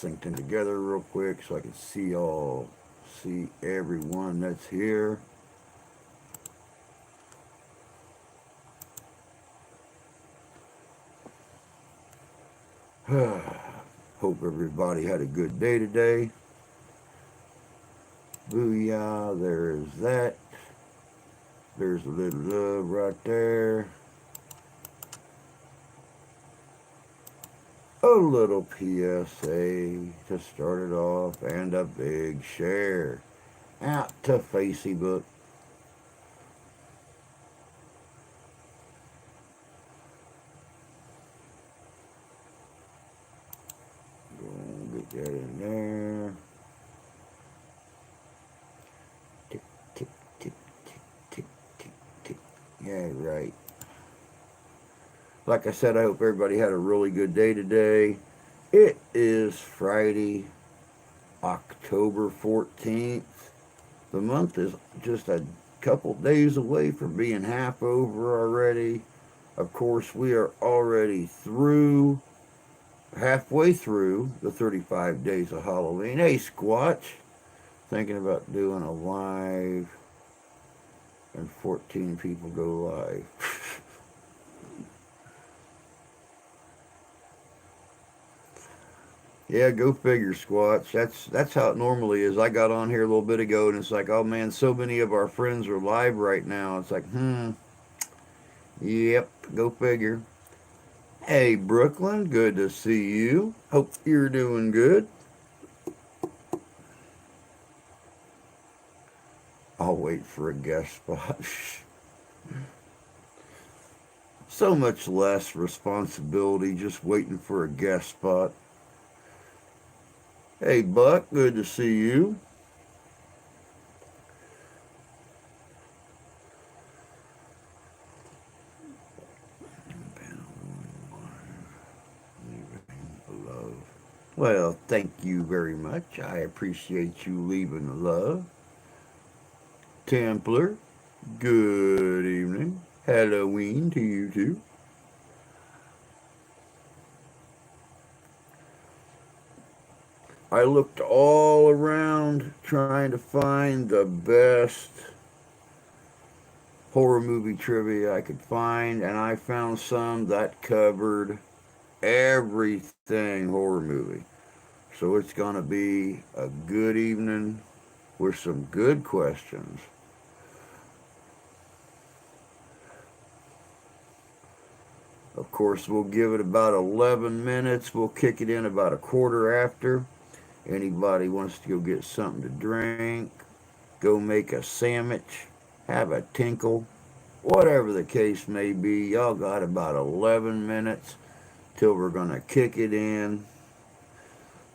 synced in together real quick so I can see everyone that's here. Hope everybody had a good day today. Booyah, there's that. There's a little love right there. A little PSA to start it off, and a big share out to Facebook. Get that in there. Tick, tick, tick, tick, tick, tick, tick. Yeah, right. Like I said, I hope everybody had a really good day today. It is Friday, October 14th. The month is just a couple days away from being half over already. Of course, we are already halfway through the 35 days of Halloween. Hey, Squatch, thinking about doing a live, and 14 people go live. Yeah, go figure, Squatch. That's how it normally is. I got on here a little bit ago, and it's like, oh man, so many of our friends are live right now. It's like, yep, go figure. Hey, Brooklyn, good to see you. Hope you're doing good. I'll wait for a guest spot. So much less responsibility just waiting for a guest spot. Hey, Buck, good to see you. Well, thank you very much. I appreciate you leaving the love. Templar, good evening. Halloween to you too. I looked all around trying to find the best horror movie trivia I could find, and I found some that covered everything horror movie. So it's going to be a good evening with some good questions. Of course, we'll give it about 11 minutes. We'll kick it in about a quarter after. Anybody wants to go get something to drink, go make a sandwich, have a tinkle, whatever the case may be, y'all got about 11 minutes till we're going to kick it in.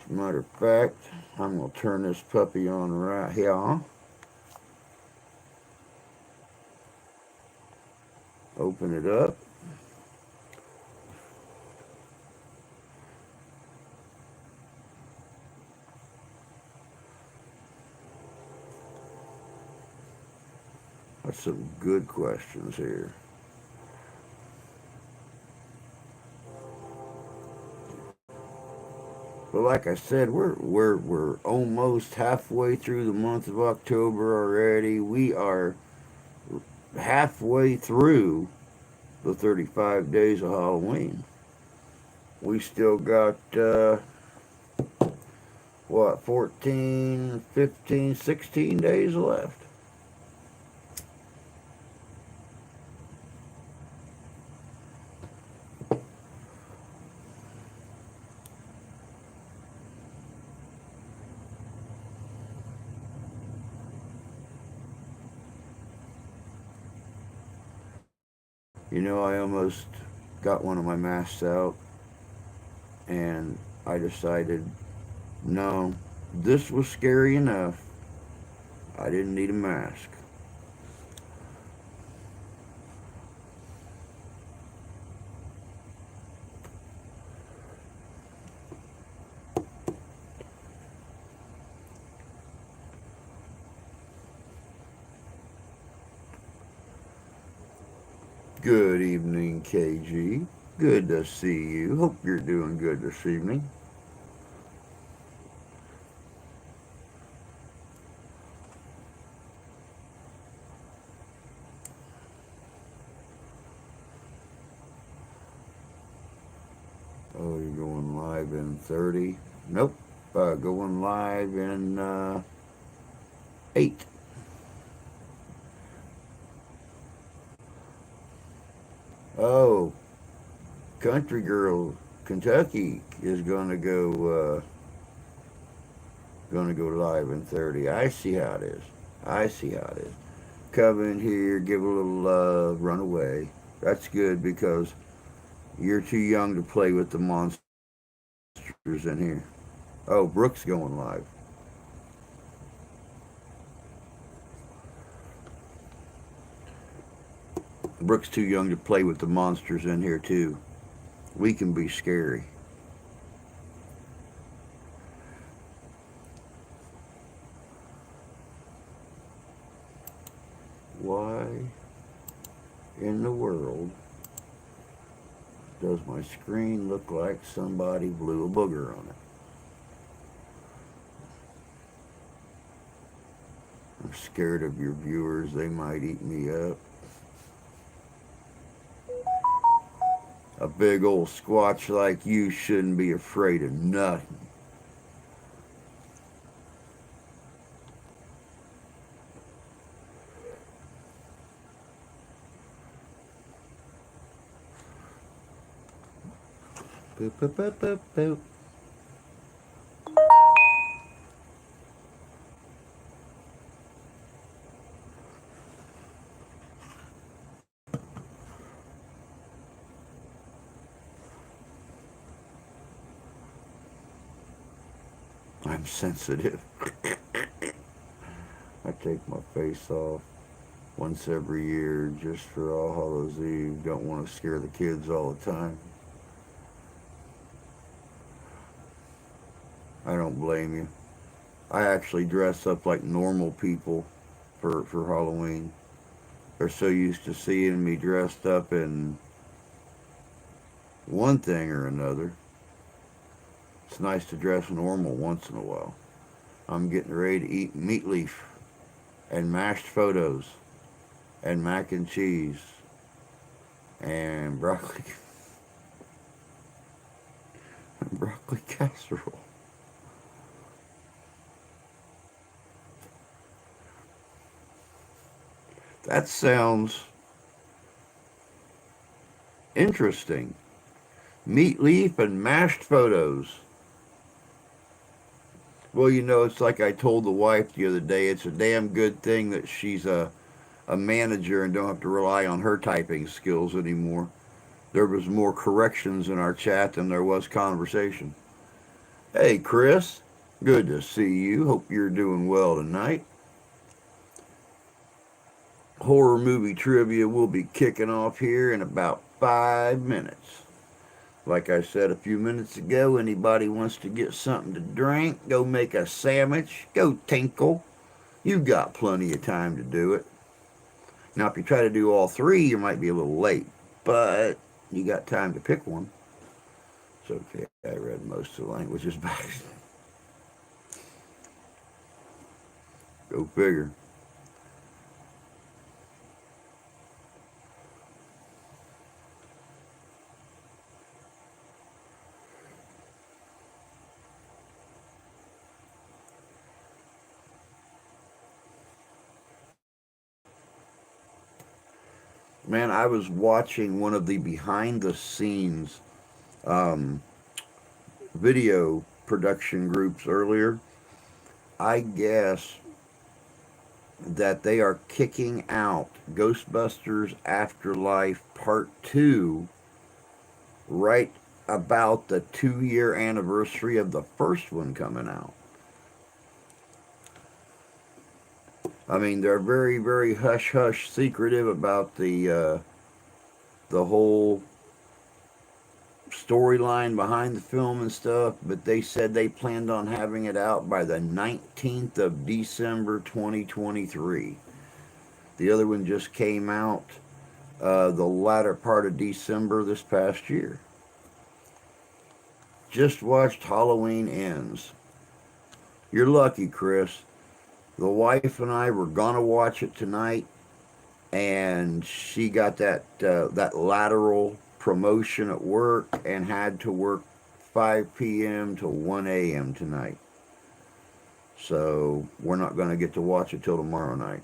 As a matter of fact, I'm going to turn this puppy on right here. Open it up. That's some good questions here. But like I said, we're almost halfway through the month of October already. We are halfway through the 35 days of Halloween. We still got 14, 15, 16 days left. You know, I almost got one of my masks out, and I decided, no, this was scary enough. I didn't need a mask. Good evening, KG. Good to see you. Hope you're doing good this evening. live in 30. Nope. Going live in 8. Oh, Country Girl, Kentucky is gonna go live in 30. I see how it is. I see how it is. Come in here, give a little love, run away. That's good because you're too young to play with the monsters in here. Oh, Brooke's going live. Brooke's too young to play with the monsters in here too. We can be scary. Why in the world does my screen look like somebody blew a booger on it? I'm scared of your viewers. They might eat me up. A big old squatch like you shouldn't be afraid of nothing. Boop, boop, boop, boop, boop. I'm sensitive. I take my face off once every year just for All Hallows Eve. Don't want to scare the kids all the time. I don't blame you. I actually dress up like normal people for Halloween. They're so used to seeing me dressed up in one thing or another. It's nice to dress normal once in a while. I'm getting ready to eat meat leaf and mashed photos and mac and cheese and broccoli and broccoli casserole. That sounds interesting. Meat leaf and mashed photos. Well, it's like I told the wife the other day, it's a damn good thing that she's a manager and don't have to rely on her typing skills anymore. There was more corrections in our chat than there was conversation. Hey, Chris. Good to see you. Hope you're doing well tonight. Horror movie trivia will be kicking off here in about 5 minutes. Like I said a few minutes ago, anybody wants to get something to drink, go make a sandwich, go tinkle. You've got plenty of time to do it. Now, if you try to do all three, you might be a little late, but you got time to pick one. It's okay. I read most of the languages back. Go figure. Man, I was watching one of the behind-the-scenes video production groups earlier. I guess that they are kicking out Ghostbusters Afterlife Part 2 right about the 2-year anniversary of the first one coming out. I mean, they're very, very hush-hush secretive about the whole storyline behind the film and stuff, but they said they planned on having it out by the 19th of December 2023. The other one just came out the latter part of December this past year. Just watched Halloween Ends. You're lucky, Chris. The wife and I were gonna watch it tonight, and she got that lateral promotion at work and had to work 5 p.m. to 1 a.m. tonight. So we're not going to get to watch it till tomorrow night.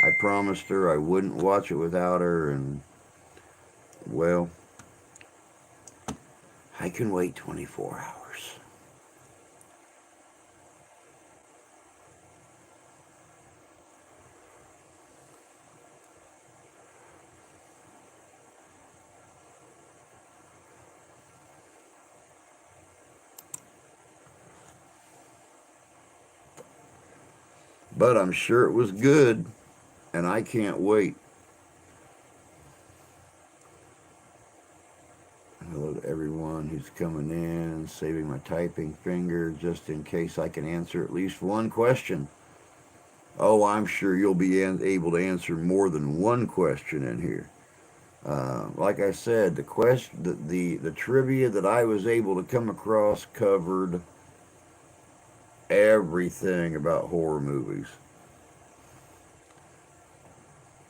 I promised her I wouldn't watch it without her, and, well, I can wait 24 hours. But I'm sure it was good, and I can't wait. Hello to everyone who's coming in, saving my typing finger just in case I can answer at least one question. Oh, I'm sure you'll be able to answer more than one question in here. Like I said, the trivia that I was able to come across covered everything about horror movies.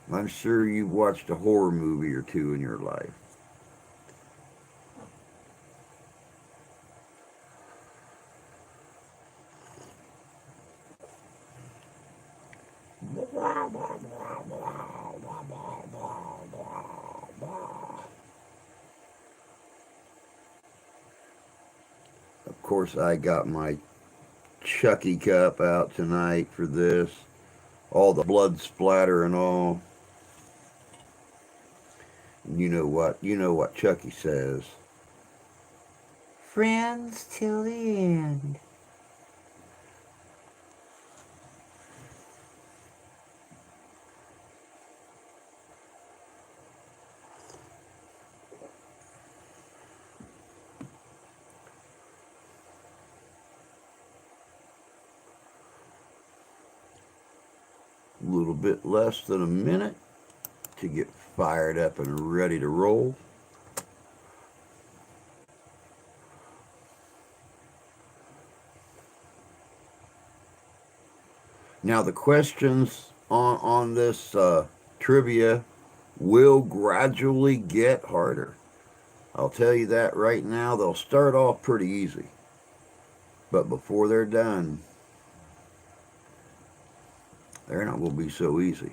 I'm sure you've watched a horror movie or two in your life. Of course, I got my Chucky cup out tonight for this. All the blood splatter and all. You know what? You know what Chucky says. Friends till the end. A little bit less than a minute to get fired up and ready to roll. Now the questions on this trivia will gradually get harder. I'll tell you that right now. They'll start off pretty easy, but before they're done, they're not going to be so easy.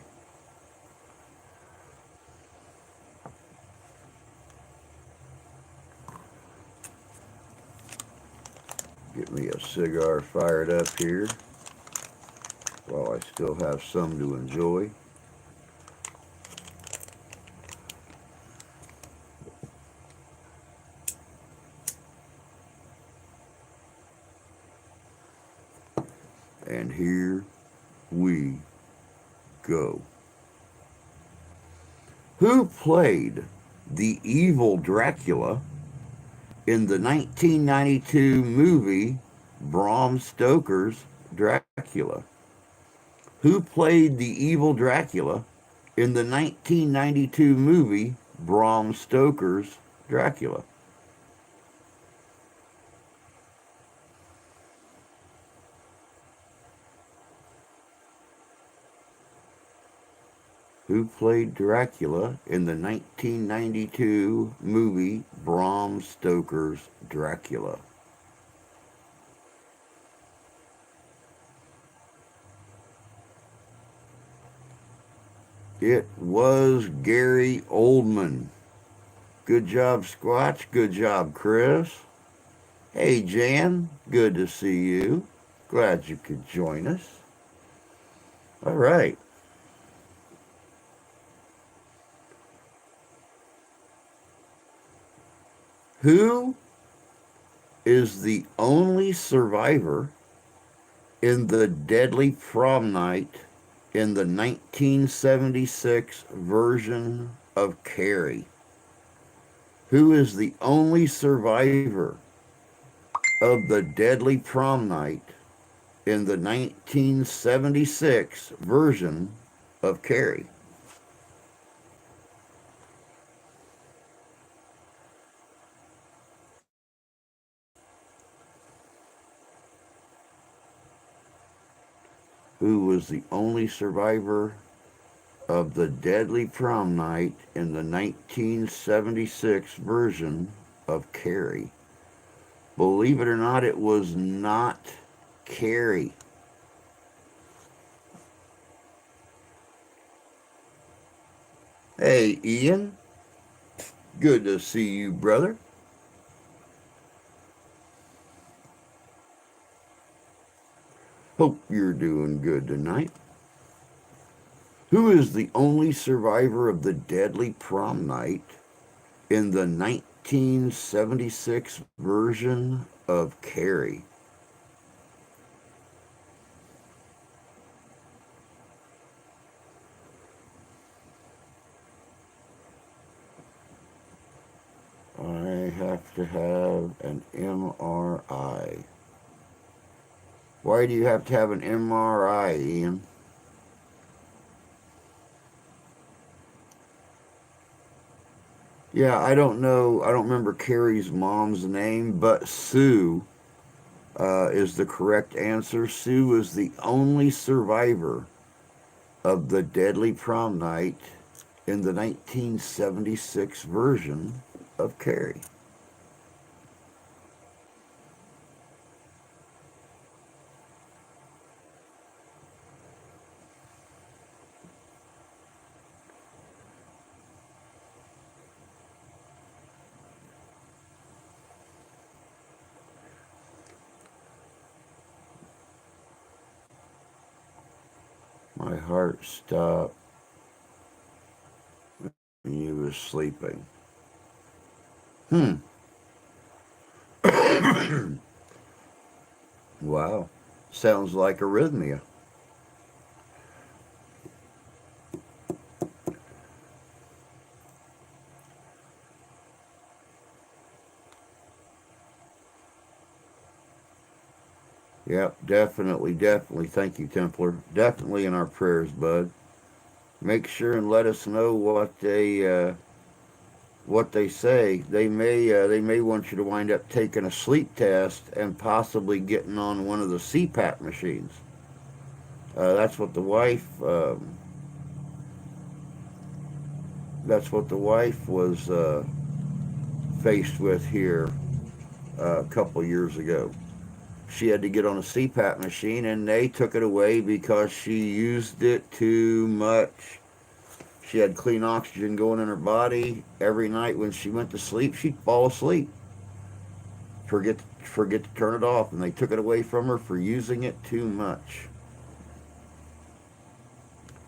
Get me a cigar fired up here while I still have some to enjoy. And here we go. Who played the evil Dracula in the 1992 movie Bram Stoker's Dracula? Who played the evil Dracula in the 1992 movie Bram Stoker's Dracula? Who played Dracula in the 1992 movie Bram Stoker's Dracula? It was Gary Oldman. Good job, Squatch. Good job, Chris. Hey, Jan. Good to see you. Glad you could join us. All right. Who is the only survivor in the deadly prom night in the 1976 version of Kerry? Who is the only survivor of the deadly prom night in the 1976 version of Kerry? Who was the only survivor of the deadly prom night in the 1976 version of Kerry? Believe it or not, it was not Kerry. Hey, Ian. Good to see you, brother. Hope you're doing good tonight. Who is the only survivor of the deadly prom night in the 1976 version of Kerry? I have to have an MRI. Why do you have to have an MRI, Ian? Yeah, I don't know. I don't remember Carrie's mom's name, but Sue is the correct answer. Sue is the only survivor of the deadly prom night in the 1976 version of Carrie. My heart stopped when you was sleeping. Hmm. Wow. Sounds like arrhythmia. Yep, definitely, definitely. Thank you, Templar. Definitely in our prayers, bud. Make sure and let us know what they say. They may want you to wind up taking a sleep test and possibly getting on one of the CPAP machines. That's what the wife. That's what the wife was faced with here a couple years ago. She had to get on a CPAP machine, and they took it away because she used it too much. She had clean oxygen going in her body. Every night when she went to sleep, she'd fall asleep. Forget to turn it off, and they took it away from her for using it too much.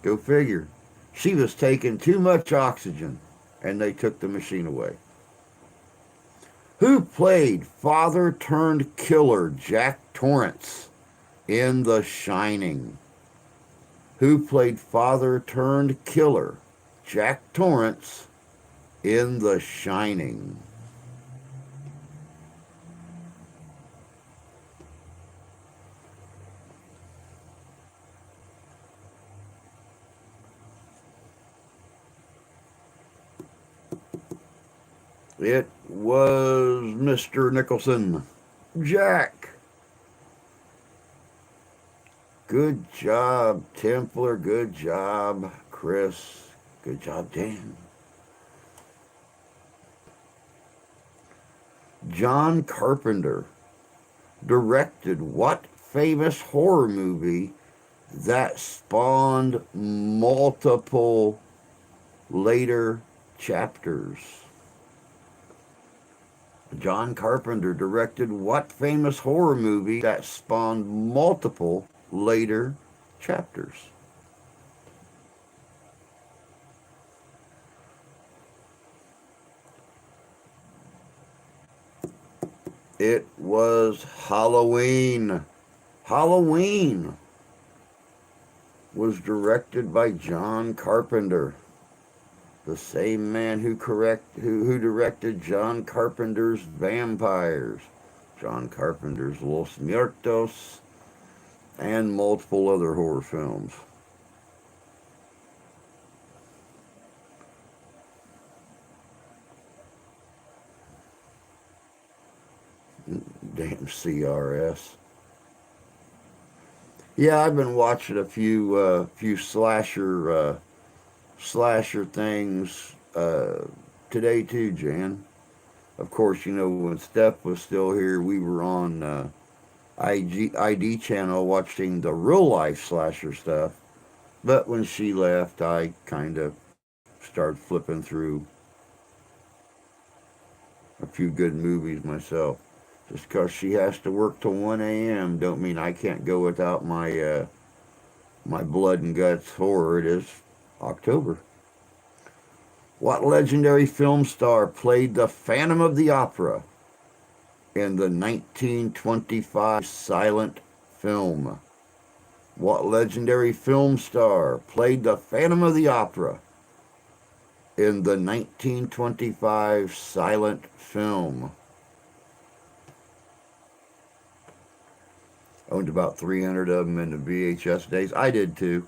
Go figure. She was taking too much oxygen, and they took the machine away. Who played father turned killer Jack Torrance in The Shining? Who played father turned killer Jack Torrance in The Shining? It was Mr. Nicholson. Jack. Good job, Templar. Good job, Chris. Good job, Dan. John Carpenter directed what famous horror movie that spawned multiple later chapters? John Carpenter directed what famous horror movie that spawned multiple later chapters? It was Halloween. Halloween was directed by John Carpenter, the same man who directed John Carpenter's Vampires, John Carpenter's Los Muertos, and multiple other horror films. Damn CRS. Yeah, I've been watching a few slasher things today too, Jan. Of course, you know when Steph was still here, we were on ID channel watching the real life slasher stuff. But when she left, I kind of started flipping through a few good movies myself. Just because she has to work till 1 a.m. don't mean I can't go without my blood and guts horror. It is October. What legendary film star played the Phantom of the Opera in the 1925 silent film? What legendary film star played the Phantom of the Opera in the 1925 silent film? Owned about 300 of them in the VHS days. I did too.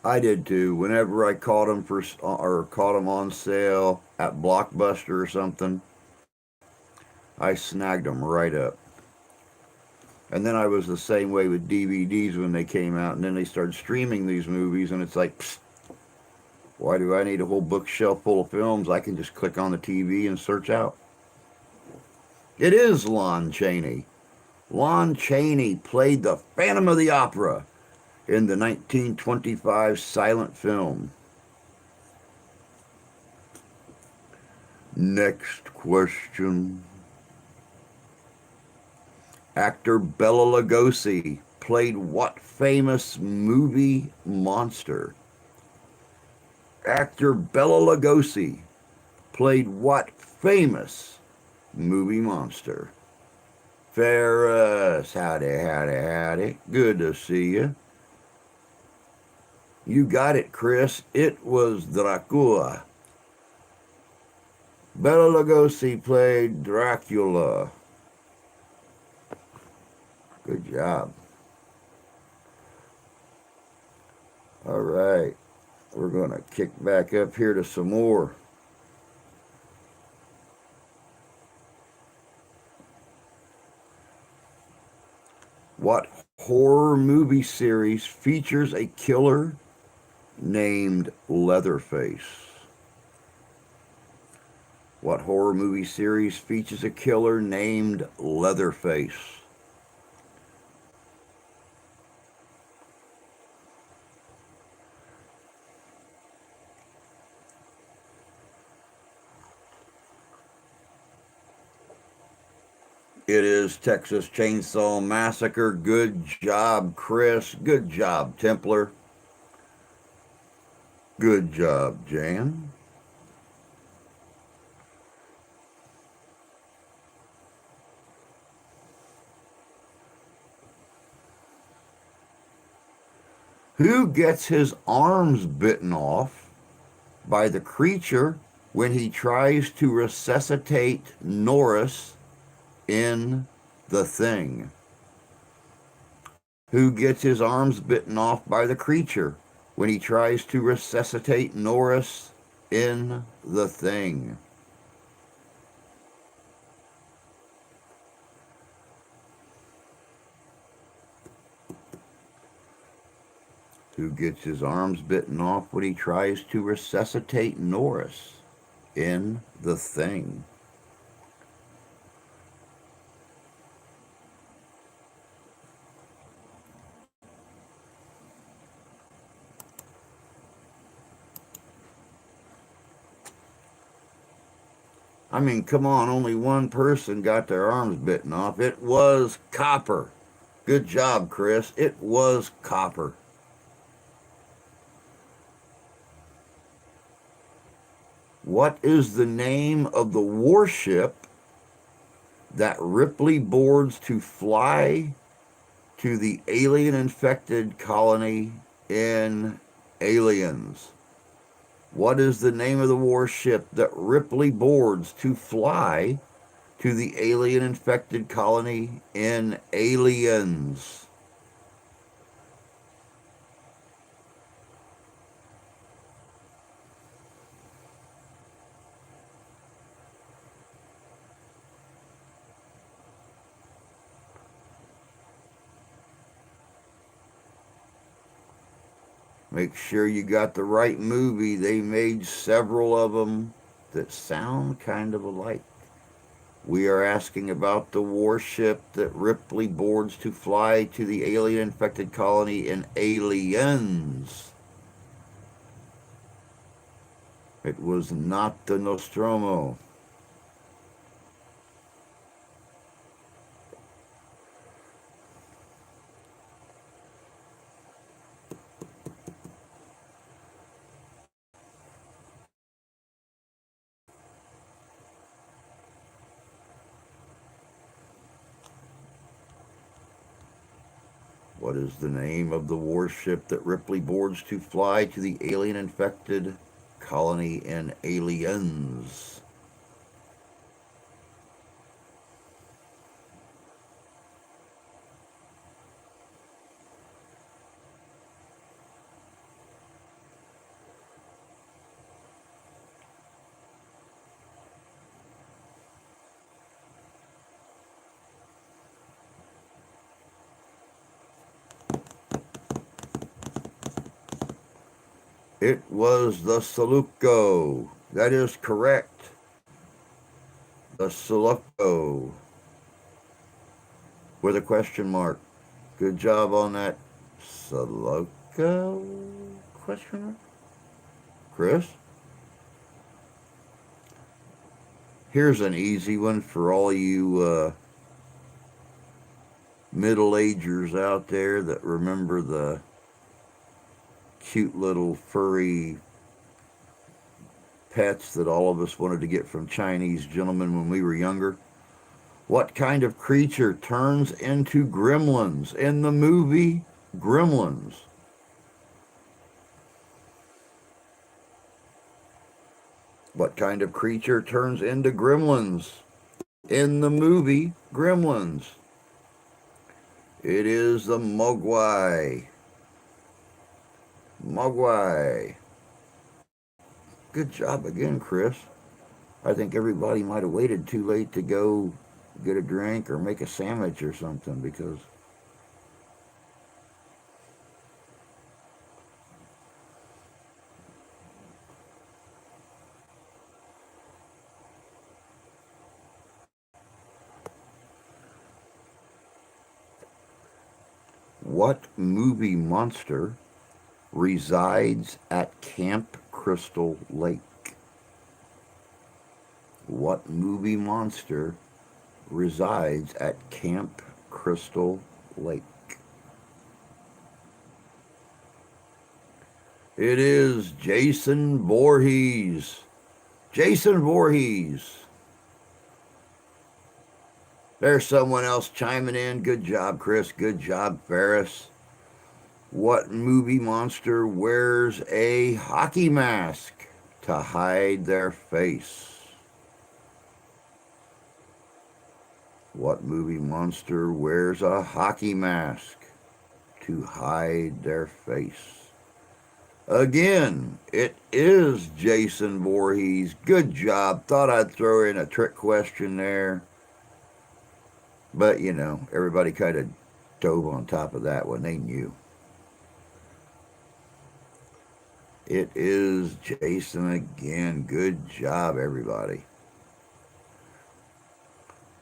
Whenever I caught them caught them on sale at Blockbuster or something, I snagged them right up. And then I was the same way with DVDs when they came out, and then they started streaming these movies, and it's like, psst, why do I need a whole bookshelf full of films? I can just click on the TV and search out. It is Lon Chaney. Lon Chaney played the Phantom of the Opera in the 1925 silent film. Next question. Actor Bela Lugosi played what famous movie monster? Actor Bela Lugosi played what famous movie monster? Ferris, howdy. Good to see you. You got it, Chris. It was Dracula. Bela Lugosi played Dracula. Good job. All right. We're going to kick back up here to some more. What horror movie series features a killer named Leatherface? What horror movie series features a killer named Leatherface? It is Texas Chainsaw Massacre. Good job, Chris. Good job, Templar. Good job, Jan. Who gets his arms bitten off by the creature when he tries to resuscitate Norris in The Thing? Who gets his arms bitten off by the creature when he tries to resuscitate Norris in The Thing? Who gets his arms bitten off when he tries to resuscitate Norris in The Thing? I mean, come on, only one person got their arms bitten off. It was Copper. Good job, Chris. It was Copper. What is the name of the warship that Ripley boards to fly to the alien-infected colony in Aliens? What is the name of the warship that Ripley boards to fly to the alien-infected colony in Aliens? Make sure you got the right movie. They made several of them that sound kind of alike. We are asking about the warship that Ripley boards to fly to the alien-infected colony in Aliens. It was not the Nostromo. What is the name of the warship that Ripley boards to fly to the alien-infected colony in Aliens? It was the Saluco. That is correct. The Saluco. With a question mark. Good job on that. Saluco? Question mark? Chris? Here's an easy one for all you middle-agers out there that remember the cute little furry pets that all of us wanted to get from Chinese gentlemen when we were younger. What kind of creature turns into gremlins in the movie Gremlins? What kind of creature turns into gremlins in the movie Gremlins? It is the Mogwai. Mogwai. Good job again, Chris. I think everybody might have waited too late to go get a drink or make a sandwich or something because what movie monster resides at Camp Crystal Lake? What movie monster resides at Camp Crystal Lake? It is Jason Voorhees. Jason Voorhees. There's someone else chiming in. Good job, Chris. Good job, Ferris. What movie monster wears a hockey mask to hide their face? What movie monster wears a hockey mask to hide their face? Again, it is Jason Voorhees. Good job. Thought I'd throw in a trick question there. But, you know, everybody kind of dove on top of that one. They knew. It is Jason again. Good job, everybody.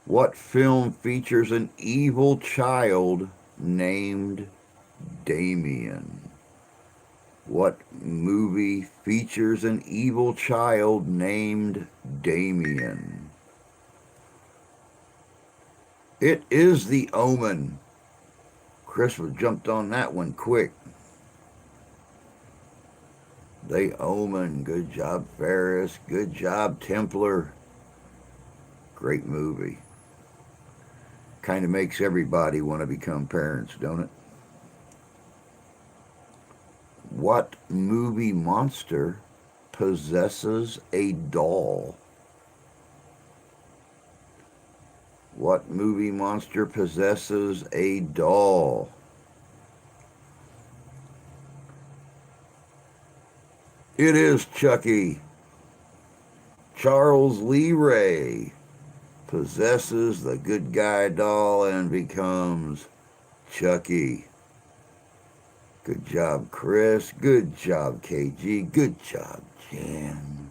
What film features an evil child named Damien? What movie features an evil child named Damien? It is The Omen. Chris jumped on that one quick. The Omen. Good job, Ferris. Good job, Templar. Great movie. Kind of makes everybody want to become parents, don't it? What movie monster possesses a doll? What movie monster possesses a doll? It is Chucky. Charles Lee Ray possesses the good guy doll and becomes Chucky. Good job, Chris. Good job, KG. Good job, Jan.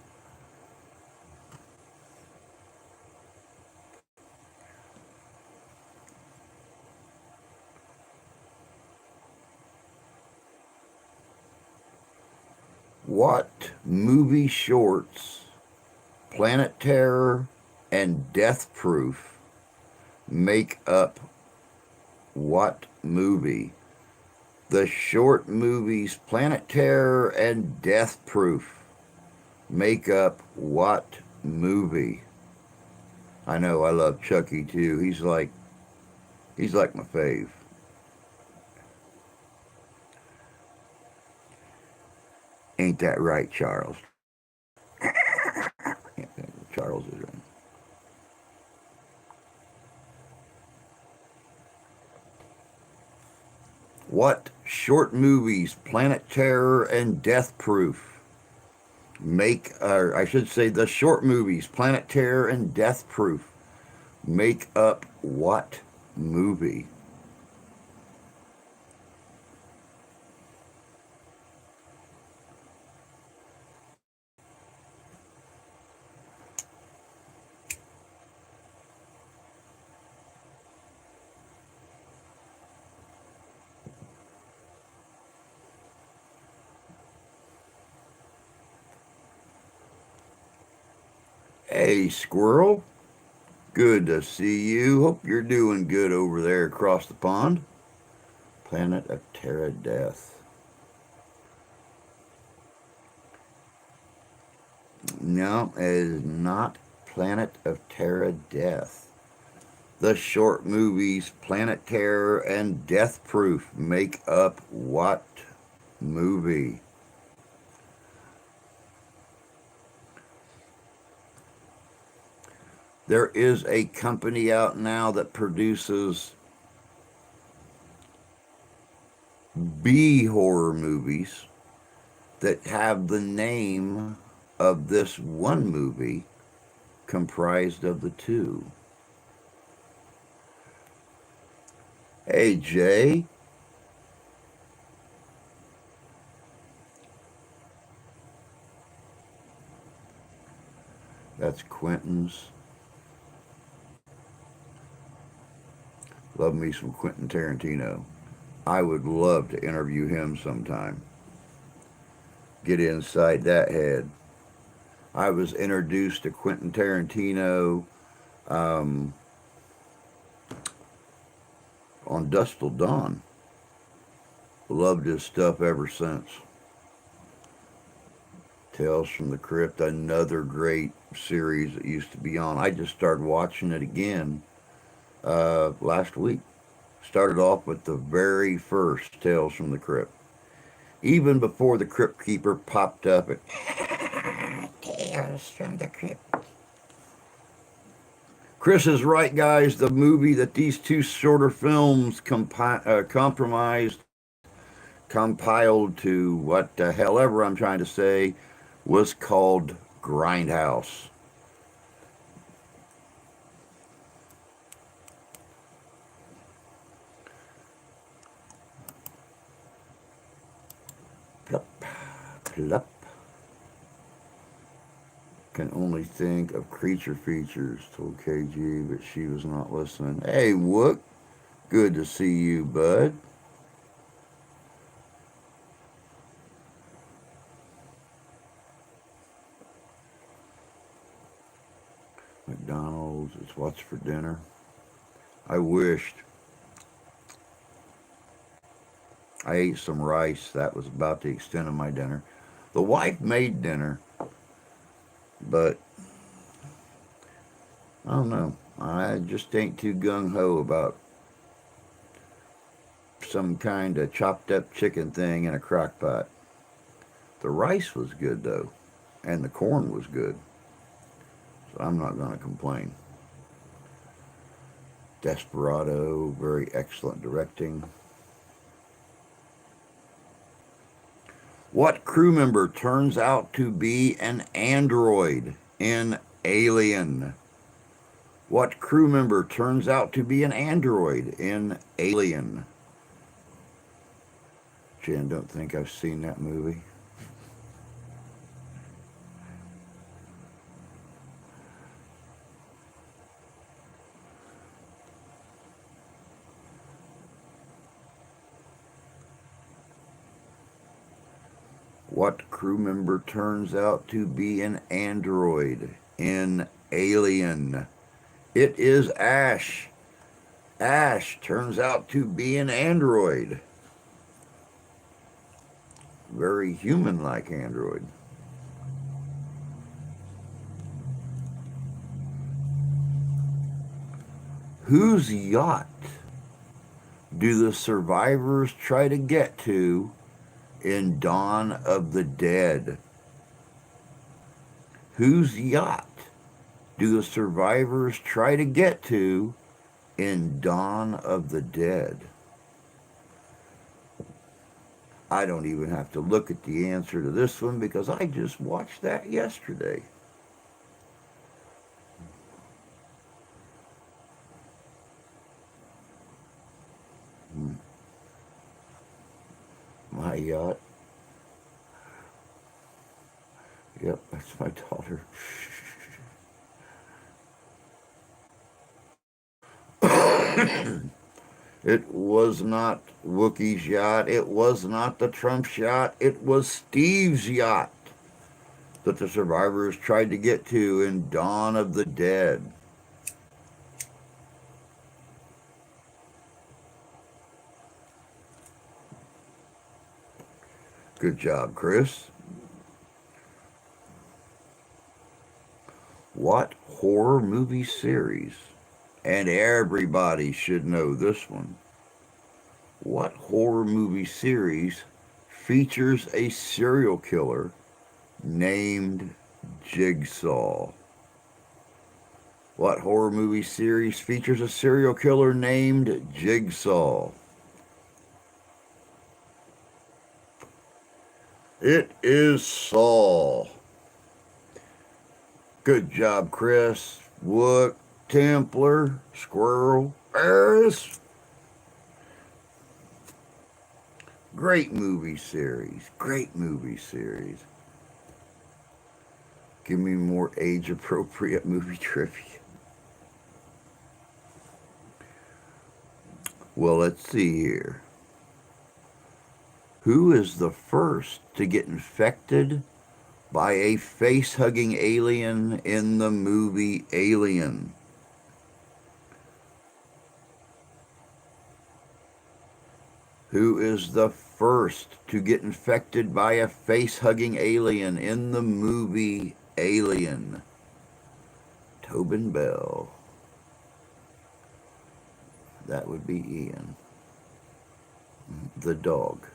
What movie shorts, Planet Terror and Death Proof, make up what movie? The short movies Planet Terror and Death Proof make up what movie? I know, I love Chucky too. He's like my fave. Ain't that right, Charles? Charles is right. What short movies, Planet Terror and Death Proof, I should say the short movies, Planet Terror and Death Proof, make up what movie? Hey, Squirrel. Good to see you. Hope you're doing good over there across the pond. Planet of Terror Death. No, it is not Planet of Terror Death. The short movies Planet Terror and Death Proof make up what movie? There is a company out now that produces B horror movies that have the name of this one movie comprised of the two. Hey, Jay. That's Quentin's. Love me some Quentin Tarantino. I would love to interview him sometime. Get inside that head. I was introduced to Quentin Tarantino on Dusk Till Dawn. Loved his stuff ever since. Tales from the Crypt, another great series that used to be on. I just started watching it again last week. Started off with the very first Tales from the Crypt. Even before the Crypt Keeper popped up at Tales from the Crypt. Chris is right, guys. The movie that these two shorter films compiled to what the hell ever I'm trying to say was called Grindhouse. Plop, plop. Can only think of creature features, told KG, but she was not listening. Hey, Wook. Good to see you, bud. McDonald's, it's what's for dinner. I wished. I ate some rice. That was about the extent of my dinner. The wife made dinner, but I don't know. I just ain't too gung-ho about some kind of chopped up chicken thing in a crock pot. The rice was good, though, and the corn was good. So I'm not going to complain. Desperado, very excellent directing. What crew member turns out to be an android in Alien? What crew member turns out to be an android in Alien? offhand don't think I've seen that movie. What crew member turns out to be an android in Alien? It is Ash. Ash turns out to be an android. Very human-like android. Whose yacht do the survivors try to get to in Dawn of the Dead? Whose yacht do the survivors try to get to in Dawn of the Dead? I don't even have to look at the answer to this one because I just watched that yesterday. My yacht. Yep, that's my daughter. It was not Wookie's yacht. It was not the Trump's yacht. It was Steve's yacht that the survivors tried to get to in Dawn of the Dead. Good job, Chris. What horror movie series? And everybody should know this one. What horror movie series features a serial killer named Jigsaw? What horror movie series features a serial killer named Jigsaw? It is Saul. Good job, Chris. Wook, Templar, Squirrel, Eris. Great movie series. Great movie series. Give me more age-appropriate movie trivia. Well, let's see here. Who is the first to get infected by a face-hugging alien in the movie Alien? Who is the first to get infected by a face-hugging alien in the movie Alien? Tobin Bell. That would be Ian. The dog.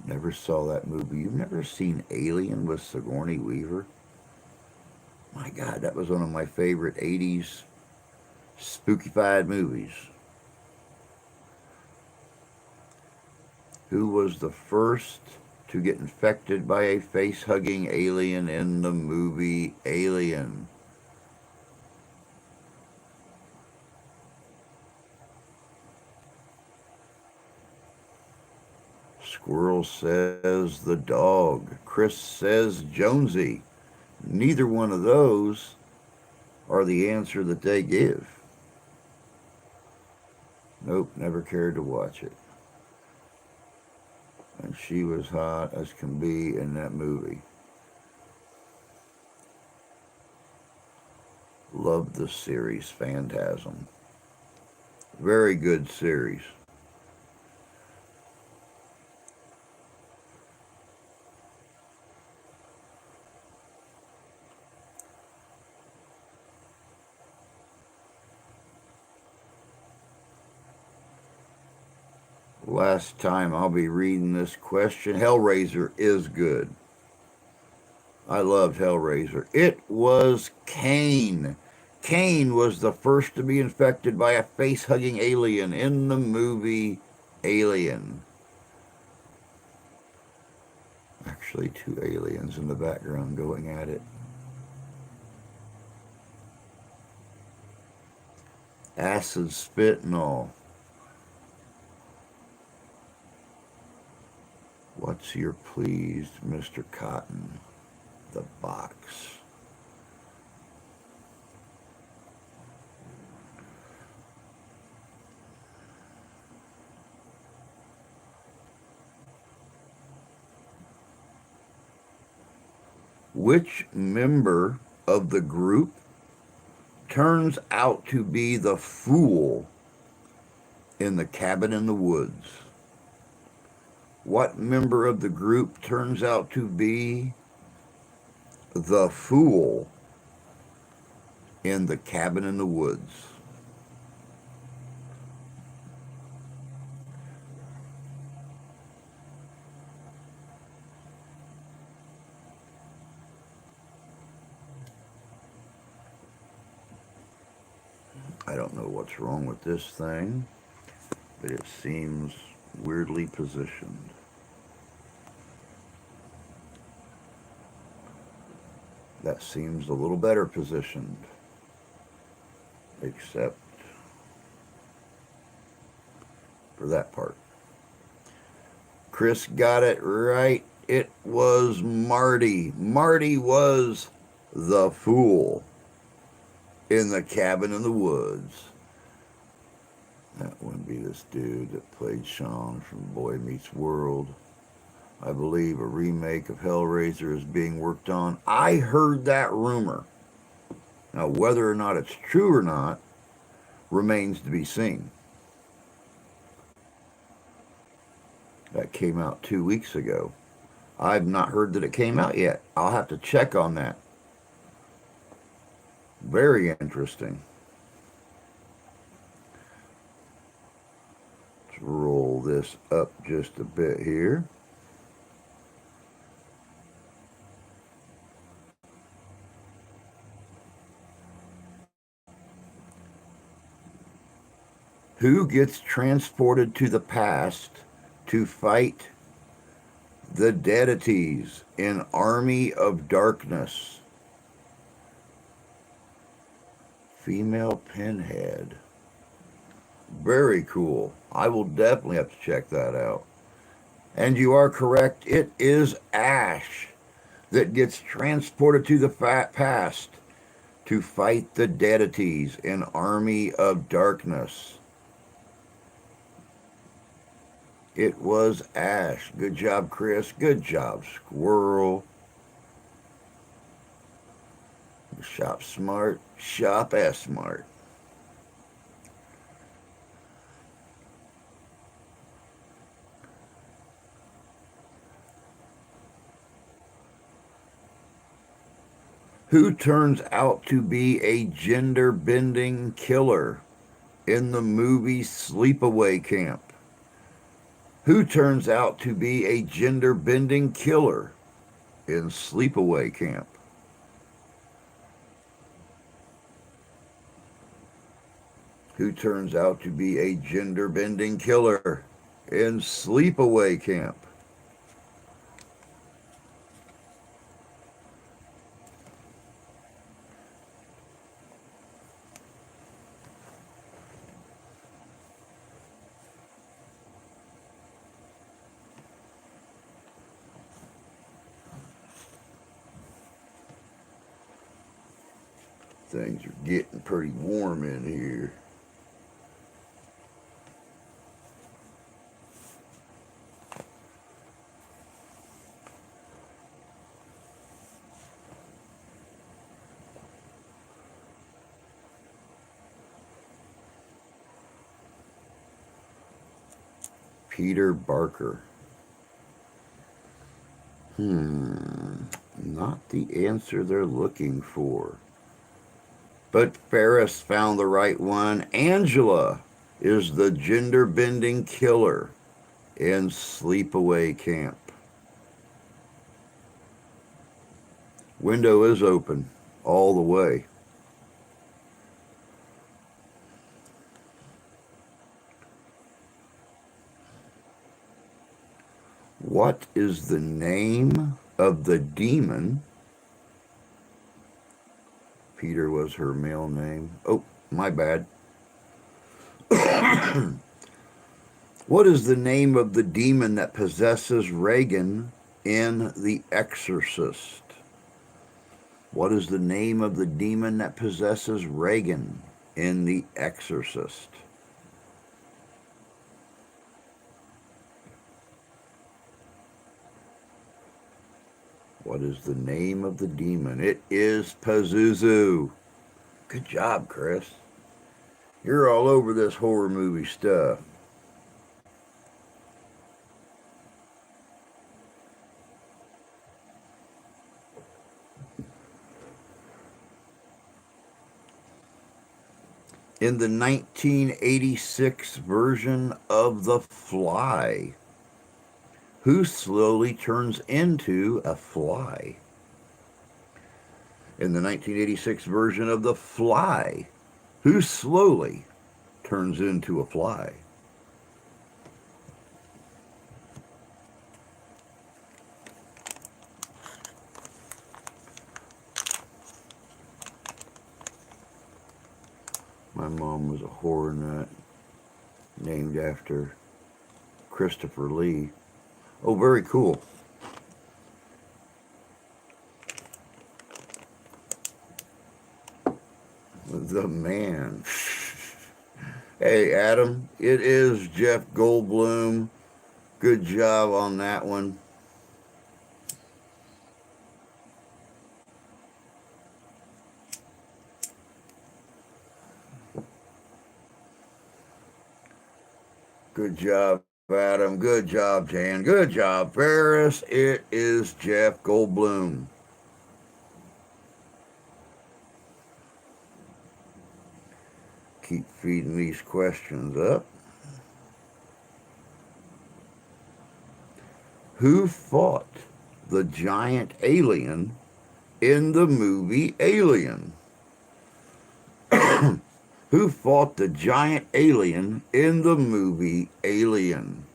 Never saw that movie. You've never seen Alien with Sigourney Weaver? My God, that was one of my favorite 80s spookified movies. Who was the first to get infected by a face-hugging alien in the movie Alien? Squirrel says the dog. Chris says Jonesy. Neither one of those are the answer that they give. Nope, never cared to watch it. And she was hot as can be in that movie. Loved the series Phantasm. Very good series. Last time I'll be reading this question. Hellraiser is good. I loved Hellraiser. It was Kane. Kane was the first to be infected by a face-hugging alien in the movie Alien. Actually, two aliens in the background going at it. Acid spit and all. What's your pleased, Mr. Cotton? The box. Which member of the group turns out to be the fool in the cabin in the woods? What member of the group turns out to be the fool in the cabin in the woods? I don't know what's wrong with this thing, but it seems weirdly positioned. That seems a little better positioned, except for that part. Chris got it right. It was Marty. Marty was the fool in the cabin in the woods. That wouldn't be this dude that played Sean from Boy Meets World. I believe a remake of Hellraiser is being worked on. I heard that rumor. Now, whether or not it's true or not remains to be seen. That came out 2 weeks ago. I've not heard that it came out yet. I'll have to check on that. Very interesting. Let's roll this up just a bit here. Who gets transported to the past to fight the deities in Army of Darkness? Female Pinhead. Very cool. I will definitely have to check that out. And you are correct. It is Ash that gets transported to the past to fight the deities in Army of Darkness. It was Ash. Good job, Chris. Good job, Squirrel. Shop smart. Shop as smart. Who turns out to be a gender-bending killer in the movie Sleepaway Camp? Who turns out to be a gender-bending killer in Sleepaway Camp? Who turns out to be a gender-bending killer in Sleepaway Camp? Things are getting pretty warm in here. Peter Barker. Not the answer they're looking for. But Ferris found the right one. Angela is the gender-bending killer in Sleepaway Camp. Window is open all the way. What is the name of the demon? Peter was her male name. Oh, my bad. What is the name of the demon that possesses Reagan in The Exorcist? What is the name of the demon that possesses Reagan in The Exorcist? What is the name of the demon? It is Pazuzu. Good job, Chris. You're all over this horror movie stuff. In the 1986 version of The Fly, who slowly turns into a fly? In the 1986 version of The Fly, who slowly turns into a fly? My mom was a horror nut named after Christopher Lee. Oh, very cool. The Man. Hey, Adam, it is Jeff Goldblum. Good job on that one. Good job, Adam. Good job, Jan. Good job, Ferris. It is Jeff Goldblum. Keep feeding these questions up. Who fought the giant alien in the movie Alien? Who fought the giant alien in the movie Alien?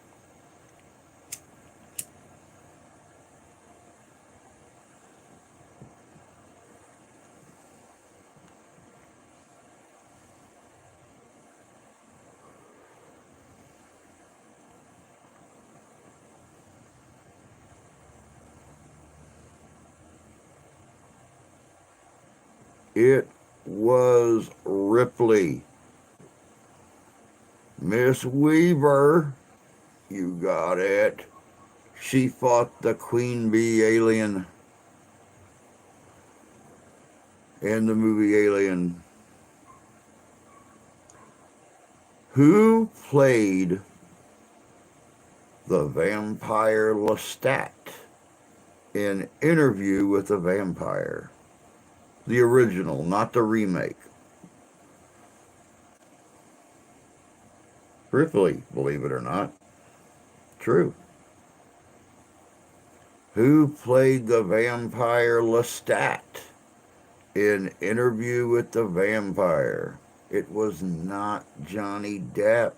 It was Ripley. Miss Weaver, you got it. She fought the queen bee alien in the movie Alien. Who played the vampire Lestat in Interview with a Vampire? The original, not the remake. Ripley, believe it or not. True. Who played the vampire Lestat in Interview with the Vampire? It was not Johnny Depp.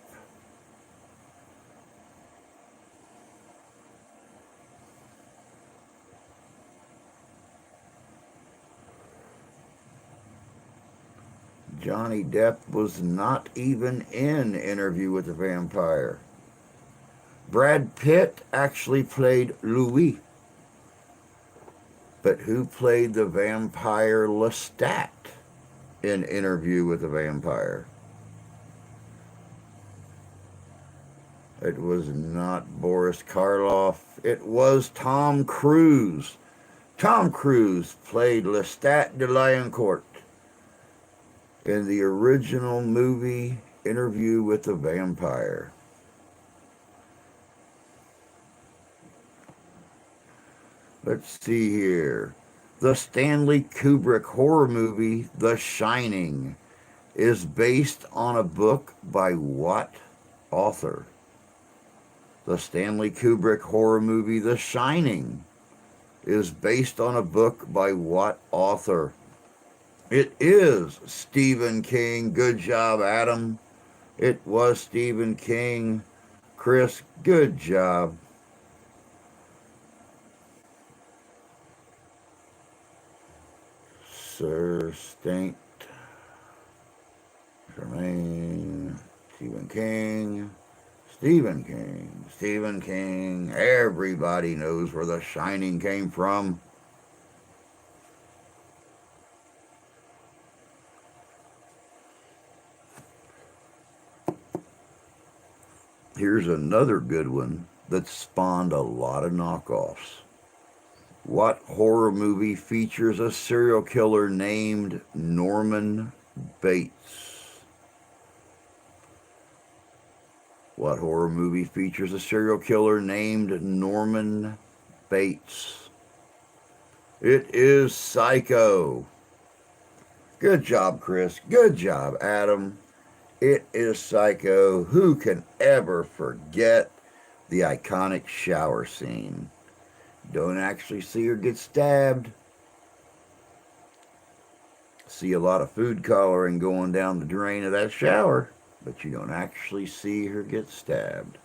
Johnny Depp was not even in Interview with the Vampire. Brad Pitt actually played Louis. But who played the vampire Lestat in Interview with the Vampire? It was not Boris Karloff. It was Tom Cruise. Tom Cruise played Lestat de Lioncourt in the original movie Interview with the Vampire. Let's see here. The Stanley Kubrick horror movie, The Shining, is based on a book by what author? The Stanley Kubrick horror movie, The Shining, is based on a book by what author? It is Stephen King. Good job, Adam. It was Stephen King. Chris, good job. Sir Stank. Jermaine. Stephen King. Stephen King. Stephen King. Everybody knows where The Shining came from. Here's another good one that spawned a lot of knockoffs. What horror movie features a serial killer named Norman Bates? What horror movie features a serial killer named Norman Bates? It is Psycho. Good job, Chris. Good job, Adam. It is Psycho. Who can ever forget the iconic shower scene? Don't actually see her get stabbed. See a lot of food coloring going down the drain of that shower, but you don't actually see her get stabbed.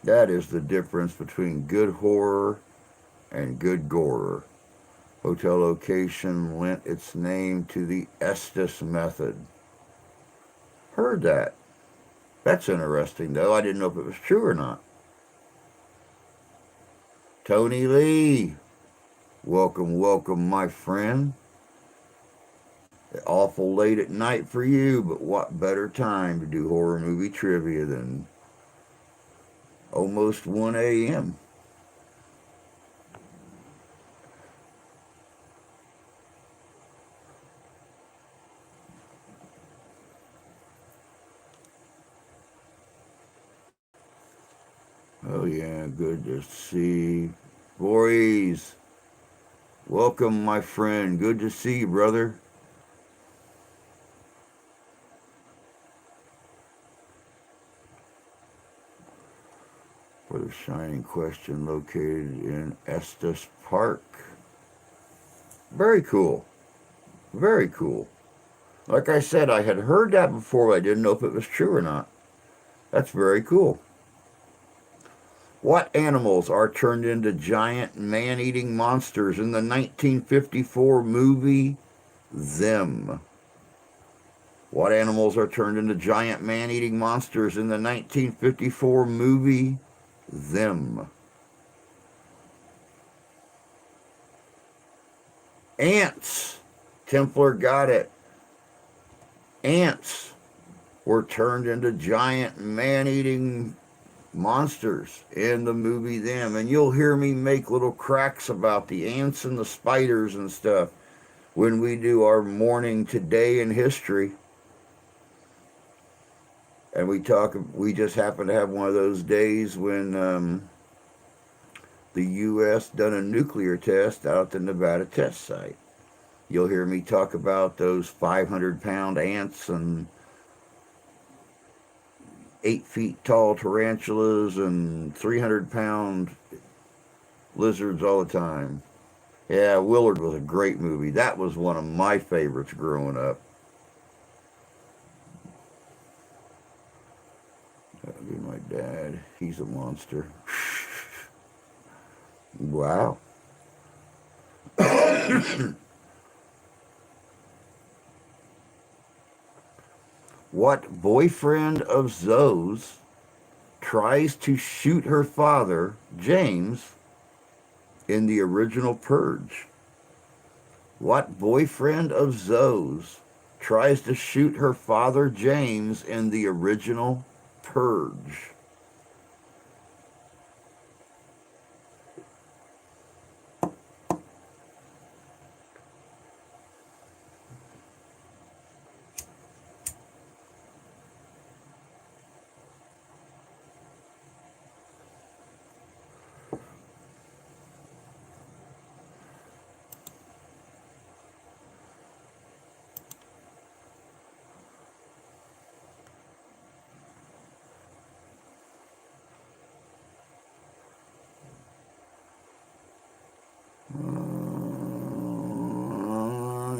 That is the difference between good horror and good gore. Hotel location lent its name to the Estes method. Heard that. That's interesting, though. I didn't know if it was true or not. Tony Lee, welcome, welcome, my friend. Awful late at night for you, but what better time to do horror movie trivia than almost 1 a.m.? Oh yeah, good to see. Boys, welcome, my friend. Good to see you, brother. For the Shining question located in Estes Park. Very cool. Very cool. Like I said, I had heard that before, but I didn't know if it was true or not. That's very cool. What animals are turned into giant man-eating monsters in the 1954 movie Them? What animals are turned into giant man-eating monsters in the 1954 movie Them? Ants. Templar got it. Ants were turned into giant man-eating monsters in the movie Them. And you'll hear me make little cracks about the ants and the spiders and stuff when we do our morning Today in History. And we just happen to have one of those days when the U.S. done a nuclear test out at the Nevada test site. You'll hear me talk about those 500-pound ants and 8 feet tall tarantulas and 300-pound lizards all the time. Yeah, Willard was a great movie. That was one of my favorites growing up. That would be my dad. He's a monster. Wow. What boyfriend of Zoe's tries to shoot her father, James, in the original Purge? What boyfriend of Zoe's tries to shoot her father, James, in the original Purge?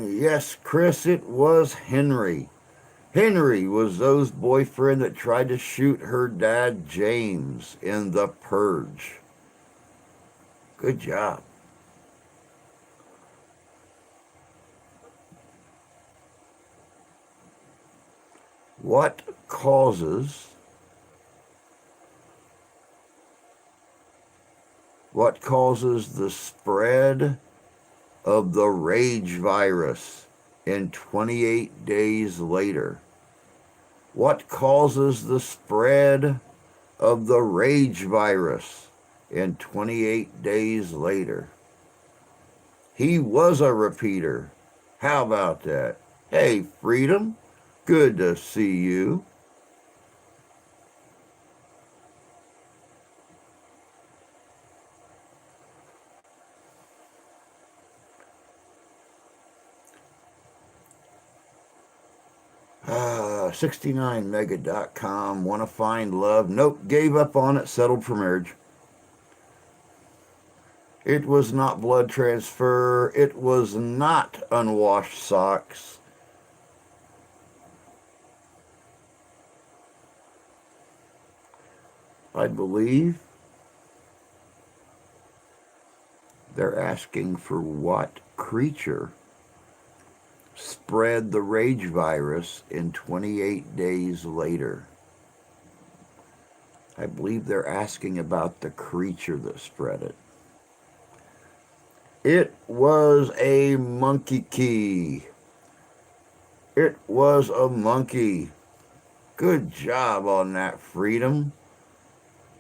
Yes, Chris, it was Henry. Henry was Zoe's boyfriend that tried to shoot her dad, James, in The Purge. Good job. What causes the spread of the rage virus in 28 days later? What causes the spread of the rage virus in 28 days later? He was a repeater. How about that? Hey, Freedom, good to see you. Ah, 69mega.com, want to find love. Nope, gave up on it, settled for marriage. It was not blood transfer. It was not unwashed socks. I believe they're asking for what creature spread the rage virus in 28 days later. I believe they're asking about the creature that spread it. It was a monkey key. It was a monkey. Good job on that, Freedom.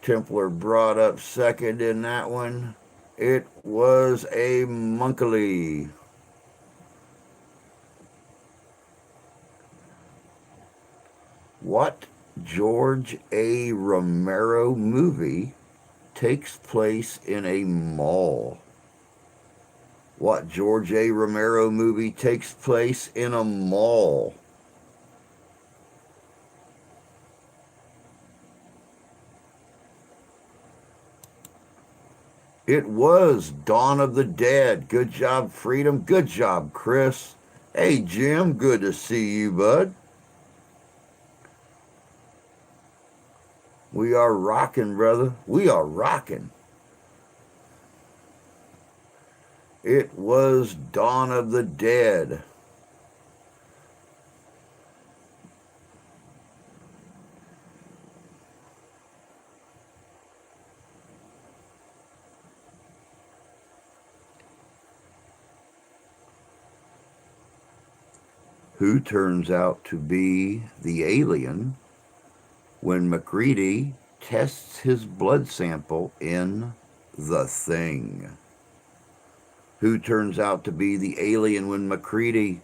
Templar brought up second in that one. It was a monkey. What George A. Romero movie takes place in a mall? What George A. Romero movie takes place in a mall? It was Dawn of the Dead. Good job, Freedom. Good job, Chris. Hey, Jim, good to see you, bud. We are rocking, brother. We are rocking. It was Dawn of the Dead. Who turns out to be the alien when MacReady tests his blood sample in The Thing? Who turns out to be the alien when MacReady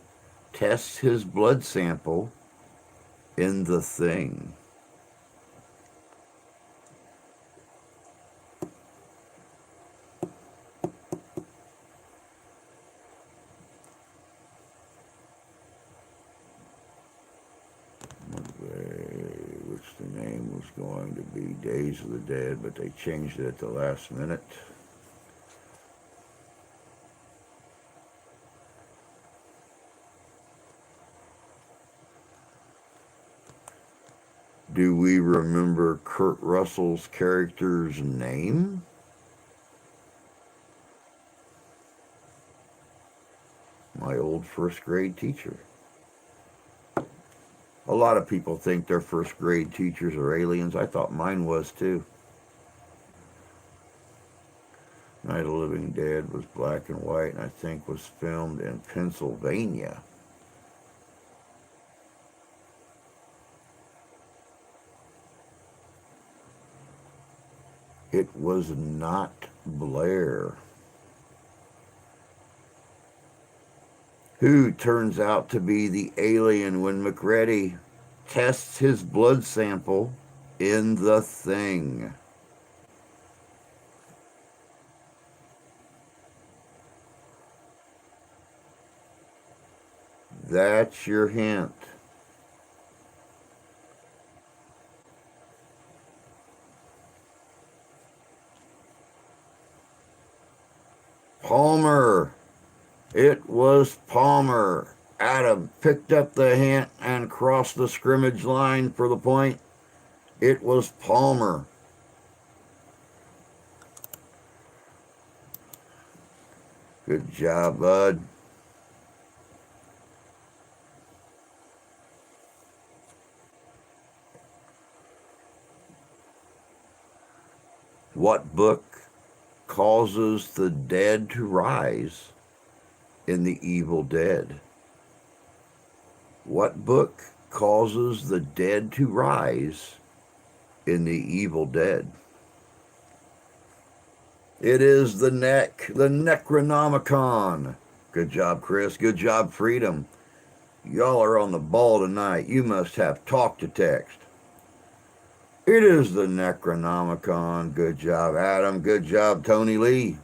tests his blood sample in The Thing? Which the name was going to be Days of the Dead, but they changed it at the last minute. Do we remember Kurt Russell's character's name? My old first grade teacher. A lot of people think their first grade teachers are aliens. I thought mine was too. Night of the Living Dead was black and white and I think was filmed in Pennsylvania. It was not Blair. Who turns out to be the alien when MacReady tests his blood sample in The Thing? That's your hint. Palmer. It was Palmer. Adam picked up the hint and crossed the scrimmage line for the point. It was Palmer. Good job, bud. What book causes the dead to rise in The Evil Dead? What book causes the dead to rise in The Evil Dead? It is the Necronomicon. Good job, Chris. Good job, Freedom. Y'all are on the ball tonight. You must have talk to text. It is the Necronomicon. Good job, Adam. Good job, Tony Lee.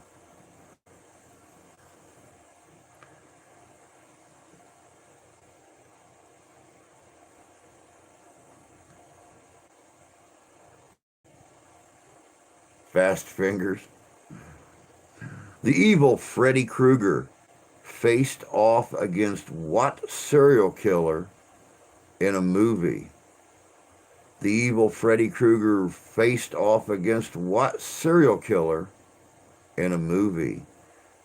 Fast fingers. The evil Freddy Krueger faced off against what serial killer in a movie? The evil Freddy Krueger faced off against what serial killer in a movie?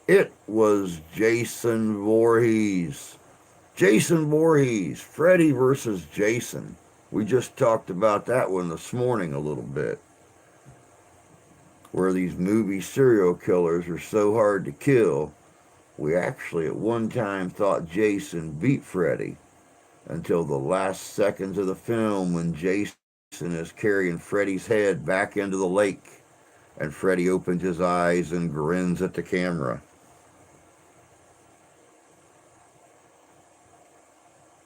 It was Jason Voorhees. Jason Voorhees, Freddy versus Jason. We just talked about that one this morning a little bit, where these movie serial killers are so hard to kill. We actually at one time thought Jason beat Freddy until the last seconds of the film when Jason is carrying Freddy's head back into the lake and Freddy opens his eyes and grins at the camera.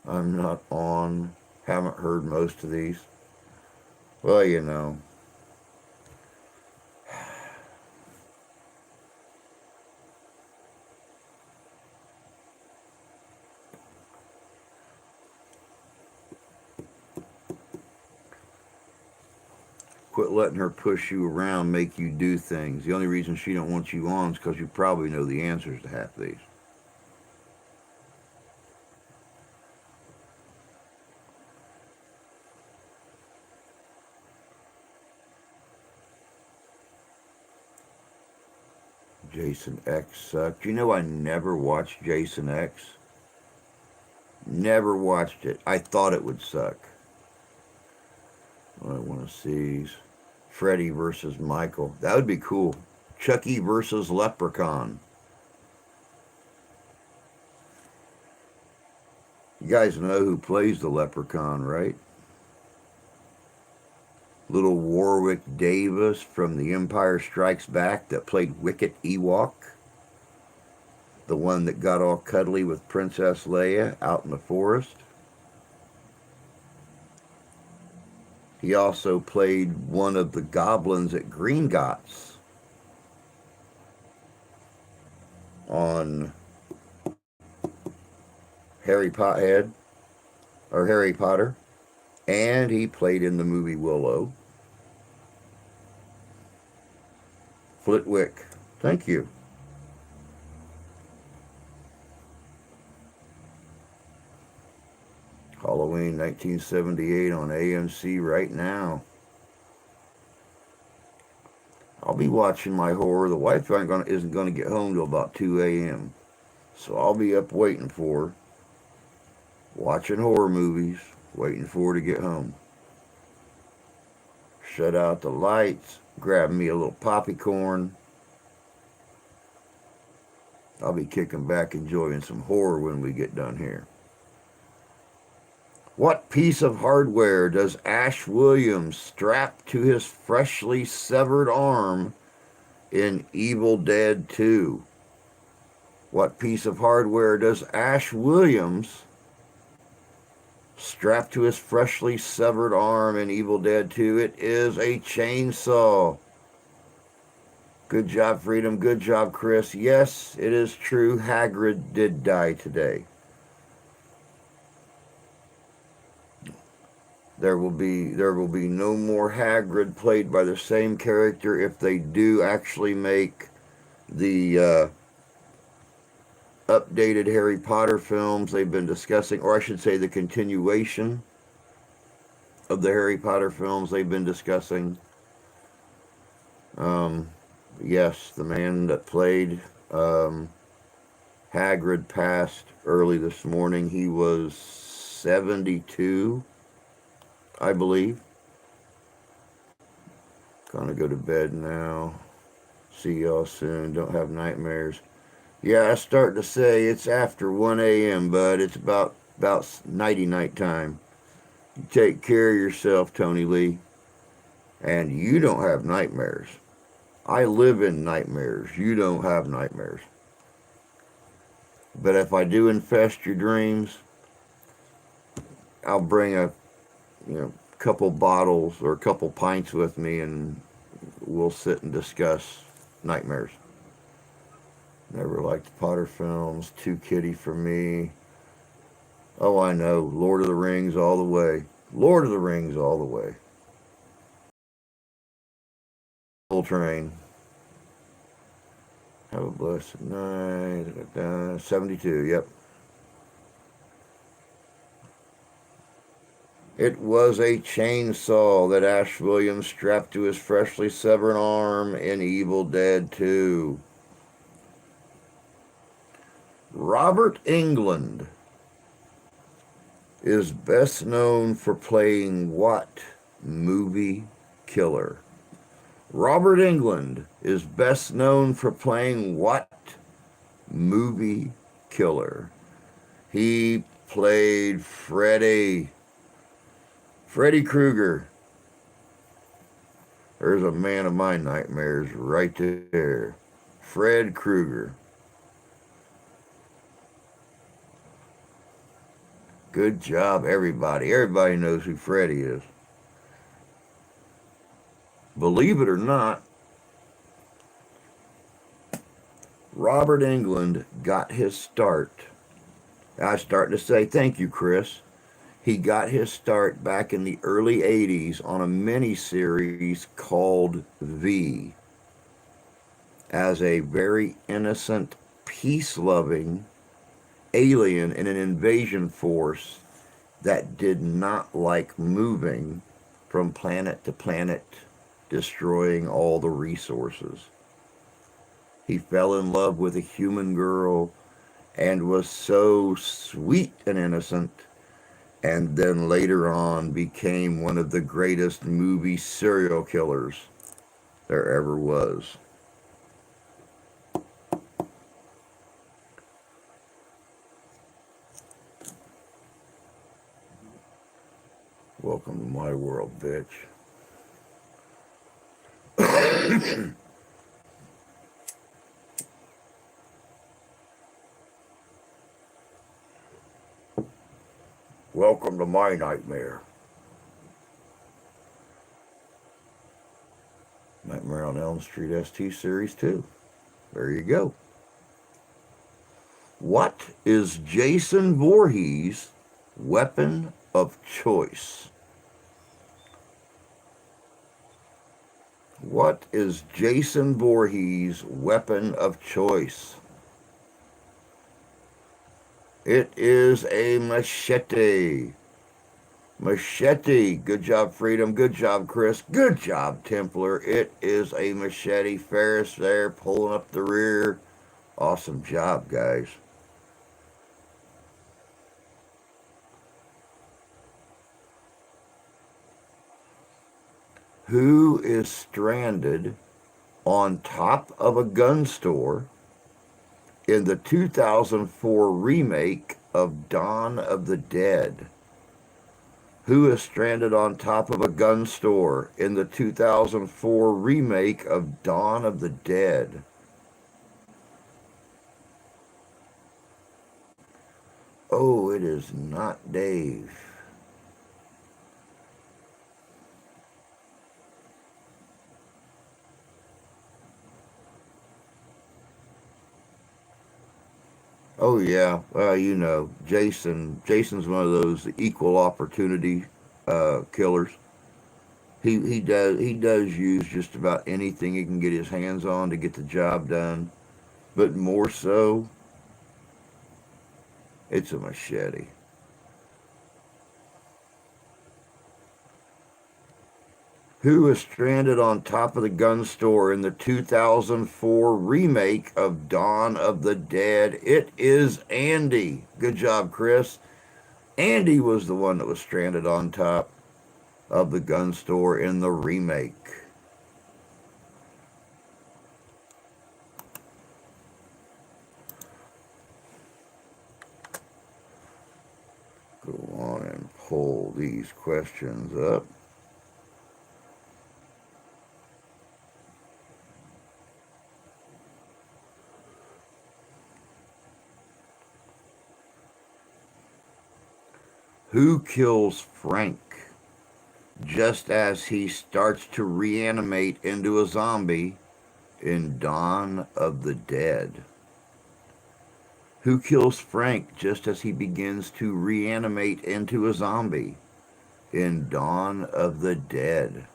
I'm not on, haven't heard most of these. Well, you know. Quit letting her push you around, make you do things. The only reason she don't want you on is because you probably know the answers to half these. Jason X sucked. You know I never watched Jason X. Never watched it. I thought it would suck. What I want to see is Freddy versus Michael. That would be cool. Chucky versus Leprechaun. You guys know who plays the Leprechaun, right? Little Warwick Davis from The Empire Strikes Back that played Wicket Ewok. The one that got all cuddly with Princess Leia out in the forest. He also played one of the goblins at Gringotts on Harry Potter, and he played in the movie Willow. Flitwick, thank you. Halloween 1978 on AMC right now. I'll be watching my horror. The wife isn't going to get home till about 2 a.m. So I'll be up waiting for her, watching horror movies, waiting for her to get home. Shut out the lights, grab me a little poppycorn. I'll be kicking back enjoying some horror when we get done here. What piece of hardware does Ash Williams strap to his freshly severed arm in Evil Dead 2? What piece of hardware does Ash Williams strap to his freshly severed arm in Evil Dead 2? It is a chainsaw. Good job, Freedom. Good job, Chris. Yes, it is true. Hagrid did die today. There will be no more Hagrid played by the same character if they do actually make the updated Harry Potter films they've been discussing, or I should say the continuation of the Harry Potter films they've been discussing. Yes, the man that played Hagrid passed early this morning. He was 72. I believe. Gonna go to bed now. See y'all soon. Don't have nightmares. Yeah, I start to say it's after 1 a.m., bud. It's about nighty-night time. You take care of yourself, Tony Lee. And you don't have nightmares. I live in nightmares. You don't have nightmares. But if I do infest your dreams, I'll bring a couple bottles or a couple pints with me, and we'll sit and discuss nightmares. Never liked the Potter films. Too kiddie for me. Oh, I know. Lord of the Rings all the way. Lord of the Rings all the way. Full train. Have a blessed night. 72, yep. It was a chainsaw that Ash Williams strapped to his freshly severed arm in Evil Dead 2. Robert Englund is best known for playing what movie killer? Robert Englund is best known for playing what movie killer? He played Freddy Krueger. There's a man of my nightmares right there. Fred Krueger. Good job, everybody. Everybody knows who Freddy is. Believe it or not, Robert Englund got his start. I was starting to say thank you, Chris. He got his start back in the early 80s on a miniseries called V, as a very innocent, peace-loving alien in an invasion force that did not like moving from planet to planet, destroying all the resources. He fell in love with a human girl and was so sweet and innocent, and then later on became one of the greatest movie serial killers there ever was. Welcome to my world, bitch. Welcome to my nightmare. Nightmare on Elm Street ST Series 2. There you go. What is Jason Voorhees' weapon of choice? What is Jason Voorhees' weapon of choice? It is a machete. Machete. Good job, Freedom. Good job, Chris. Good job, Templar. It is a machete. Ferris there pulling up the rear. Awesome job, guys. Who is stranded on top of a gun store in the 2004 remake of Dawn of the Dead? Who is stranded on top of a gun store in the 2004 remake of Dawn of the Dead? Oh, it is not Dave. Oh yeah, you know, Jason's one of those equal opportunity killers. He does use just about anything he can get his hands on to get the job done, but more so, it's a machete. Who is stranded on top of the gun store in the 2004 remake of Dawn of the Dead? It is Andy. Good job, Chris. Andy was the one that was stranded on top of the gun store in the remake. pull these questions up. Who kills Frank just as he starts to reanimate into a zombie in Dawn of the Dead? Who kills Frank just as he begins to reanimate into a zombie in Dawn of the Dead?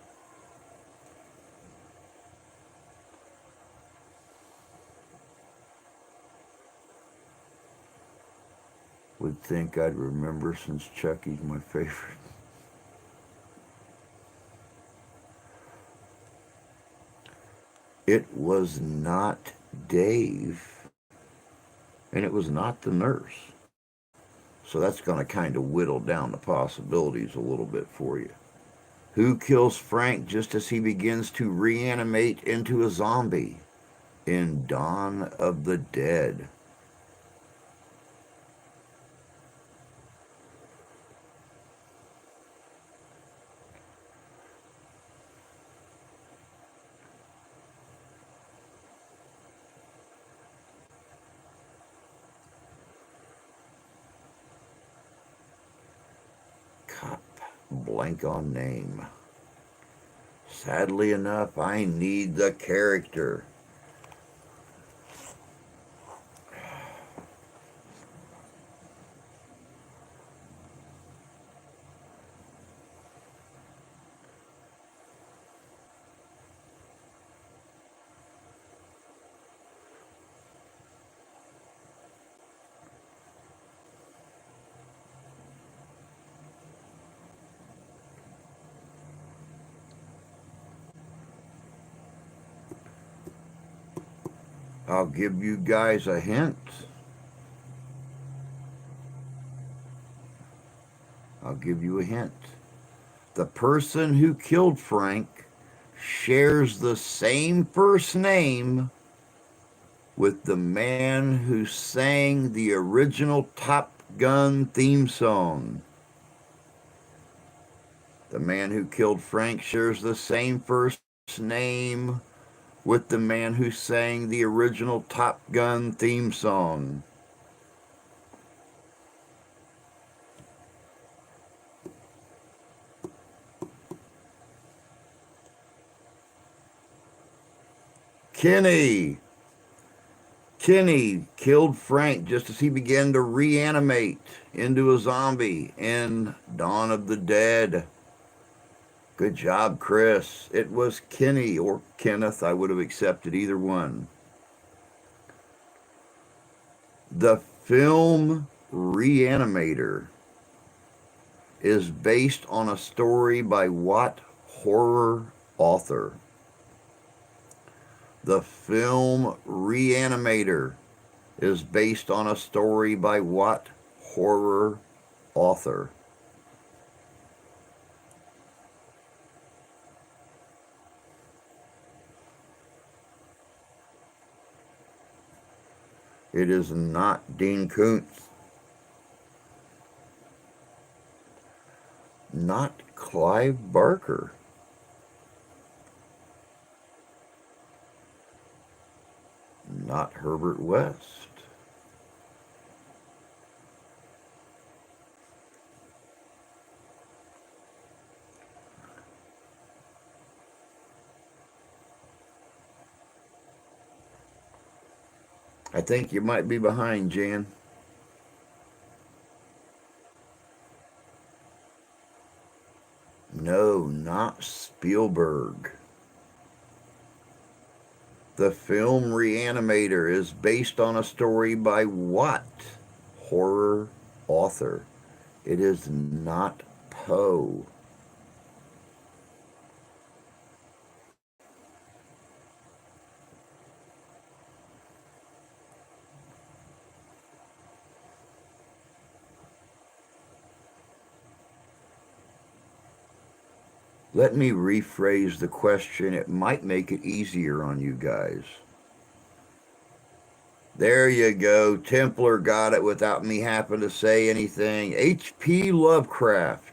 Would think I'd remember since Chucky's my favorite. It was not Dave, and it was not the nurse. So that's going to kind of whittle down the possibilities a little bit for you. Who kills Frank just as he begins to reanimate into a zombie in Dawn of the Dead? Blank on name. Sadly enough, I need the character. I'll give you guys a hint. I'll give you a hint. The person who killed Frank shares the same first name with the man who sang the original Top Gun theme song. The man who killed Frank shares the same first name with the man who sang the original Top Gun theme song. Kenny killed Frank just as he began to reanimate into a zombie in Dawn of the Dead. Good job, Chris. It was Kenny or Kenneth. I would have accepted either one. The film Reanimator is based on a story by what horror author? The film Reanimator is based on a story by what horror author? It is not Dean Koontz. Not Clive Barker. Not Herbert West. I think you might be behind, Jan. No, not Spielberg. The film Reanimator is based on a story by what horror author? It is not Poe. Let me rephrase the question. It might make it easier on you guys. There you go. Templar got it without me having to say anything. H.P. Lovecraft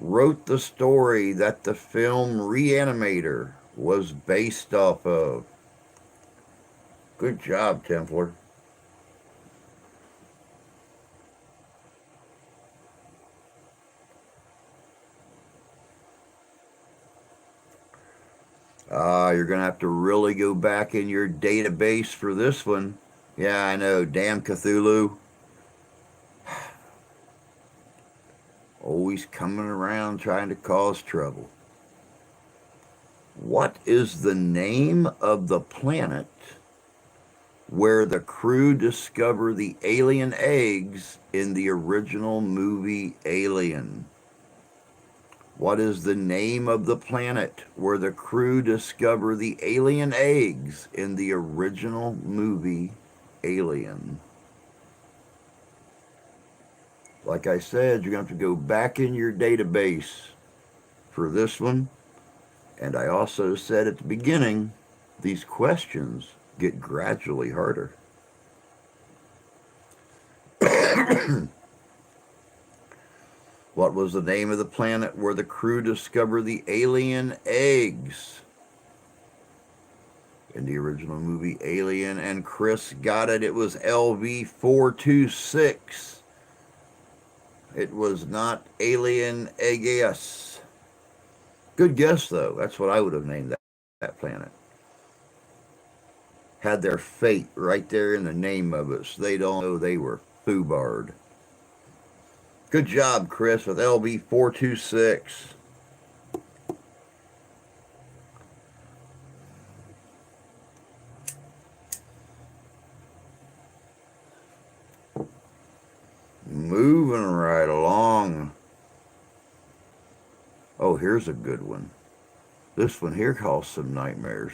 wrote the story that the film Reanimator was based off of. Good job, Templar. You're going to have to really go back in your database for this one. Yeah, I know. Damn Cthulhu. Always coming around trying to cause trouble. What is the name of the planet where the crew discover the alien eggs in the original movie Alien? What is the name of the planet where the crew discover the alien eggs in the original movie Alien? Like I said, you're going to have to go back in your database for this one. And I also said at the beginning, these questions get gradually harder. What was the name of the planet where the crew discovered the alien eggs in the original movie Alien? And Chris got it. It was LV-426. It was not Alien Aegeus. Good guess, though. That's what I would have named that planet. Had their fate right there in the name of it, so they don't know they were foobarred. Good job, Chris, with LB426. Moving right along. Oh, here's a good one. This one here caused some nightmares.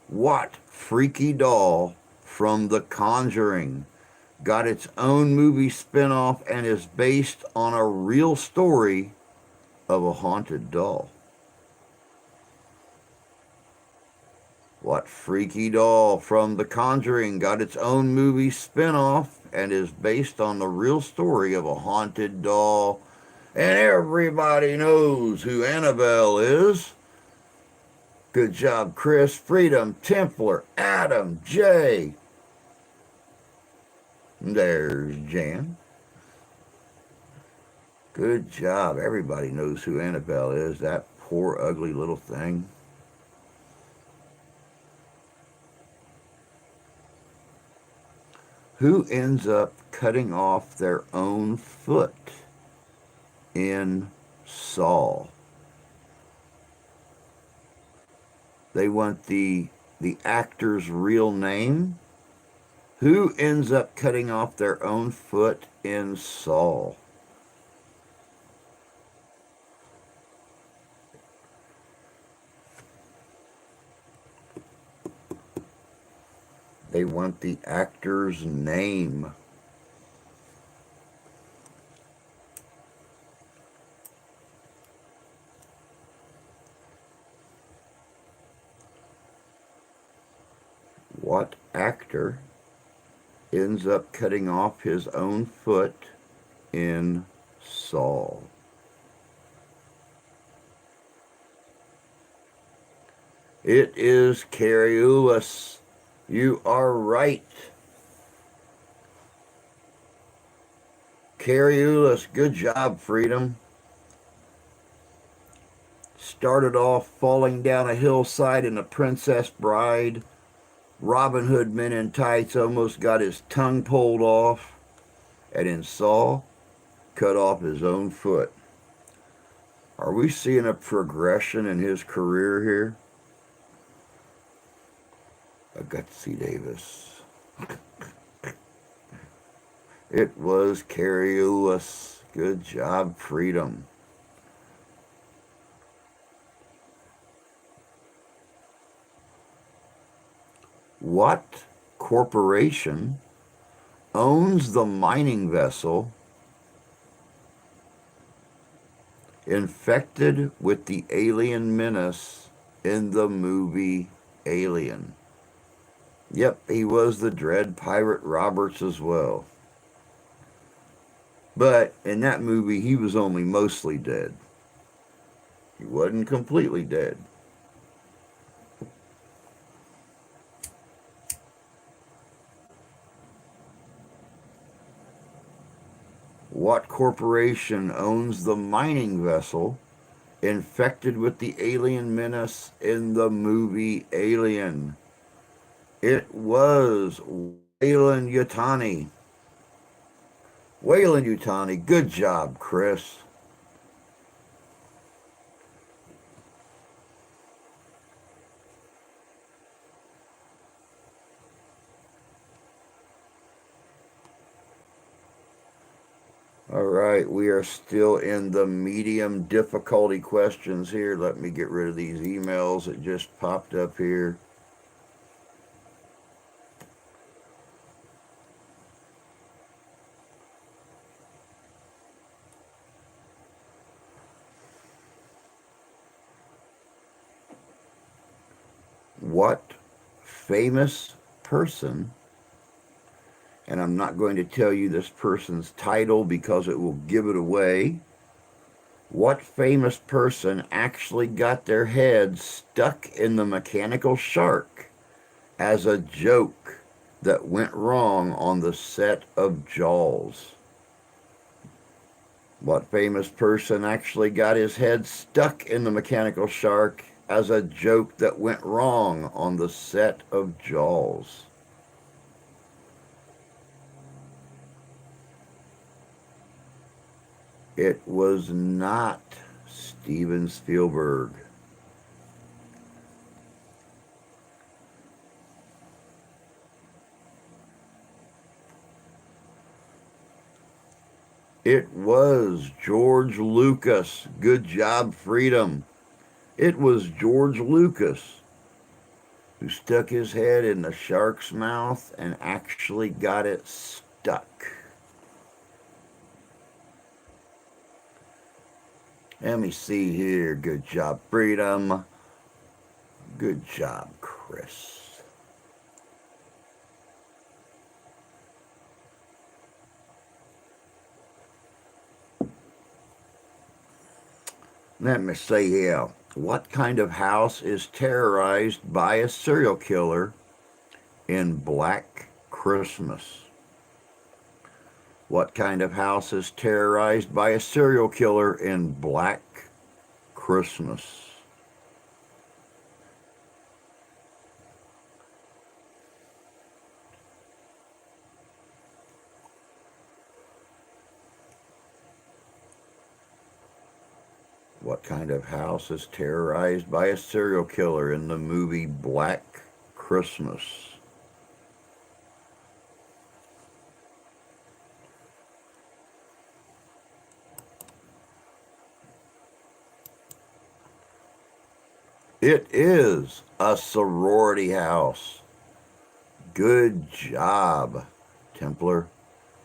What freaky doll from The Conjuring got its own movie spinoff and is based on a real story of a haunted doll? What freaky doll from The Conjuring got its own movie spinoff and is based on the real story of a haunted doll? And everybody knows who Annabelle is. Good job, Chris, Freedom, Templar, Adam, Jay. There's Jan. Good job. Everybody knows who Annabelle is, that poor, ugly little thing. Who ends up cutting off their own foot in Saul? They want the actor's real name. Who ends up cutting off their own foot in Saul? They want the actor's name. What actor ends up cutting off his own foot in Saul? It is Kerry. You are right. Kerry, good job, Freedom. Started off falling down a hillside in The Princess Bride. Robin Hood Men in Tights almost got his tongue pulled off. And in Saul, cut off his own foot. Are we seeing a progression in his career here? Gutsy Davis. It was Kerry. Good job, Freedom. What corporation owns the mining vessel infected with the alien menace in the movie Alien? Yep, he was the Dread Pirate Roberts as well. But in that movie, he was only mostly dead. He wasn't completely dead. What corporation owns the mining vessel infected with the alien menace in the movie Alien? It was Wayland Yutani. Wayland Yutani, good job, Chris. All right, we are still in the medium difficulty questions here. Let me get rid of these emails that just popped up here. What famous person, and I'm not going to tell you this person's title because it will give it away. What famous person actually got their head stuck in the mechanical shark as a joke that went wrong on the set of Jaws? What famous person actually got his head stuck in the mechanical shark as a joke that went wrong on the set of Jaws? It was not Steven Spielberg. It was George Lucas. Good job, Freedom. It was George Lucas who stuck his head in the shark's mouth and actually got it stuck. Let me see here. Good job, Freedom. Good job, Chris. Let me see here. What kind of house is terrorized by a serial killer in Black Christmas? What kind of house is terrorized by a serial killer in Black Christmas? What kind of house is terrorized by a serial killer in the movie Black Christmas? It is a sorority house. Good job, Templar.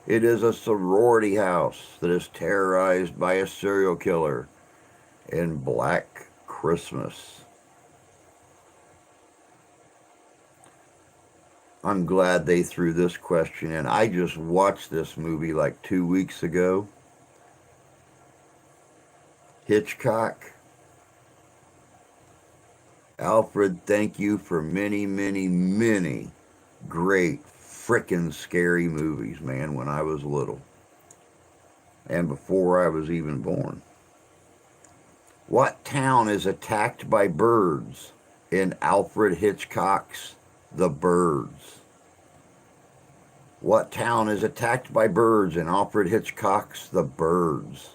It is a sorority house that is terrorized by a serial killer in Black Christmas. I'm glad they threw this question in. I just watched this movie like 2 weeks ago. Hitchcock. Alfred, thank you for many, many, many great frickin' scary movies, man, when I was little. And before I was even born. What town is attacked by birds in Alfred Hitchcock's The Birds? What town is attacked by birds in Alfred Hitchcock's The Birds?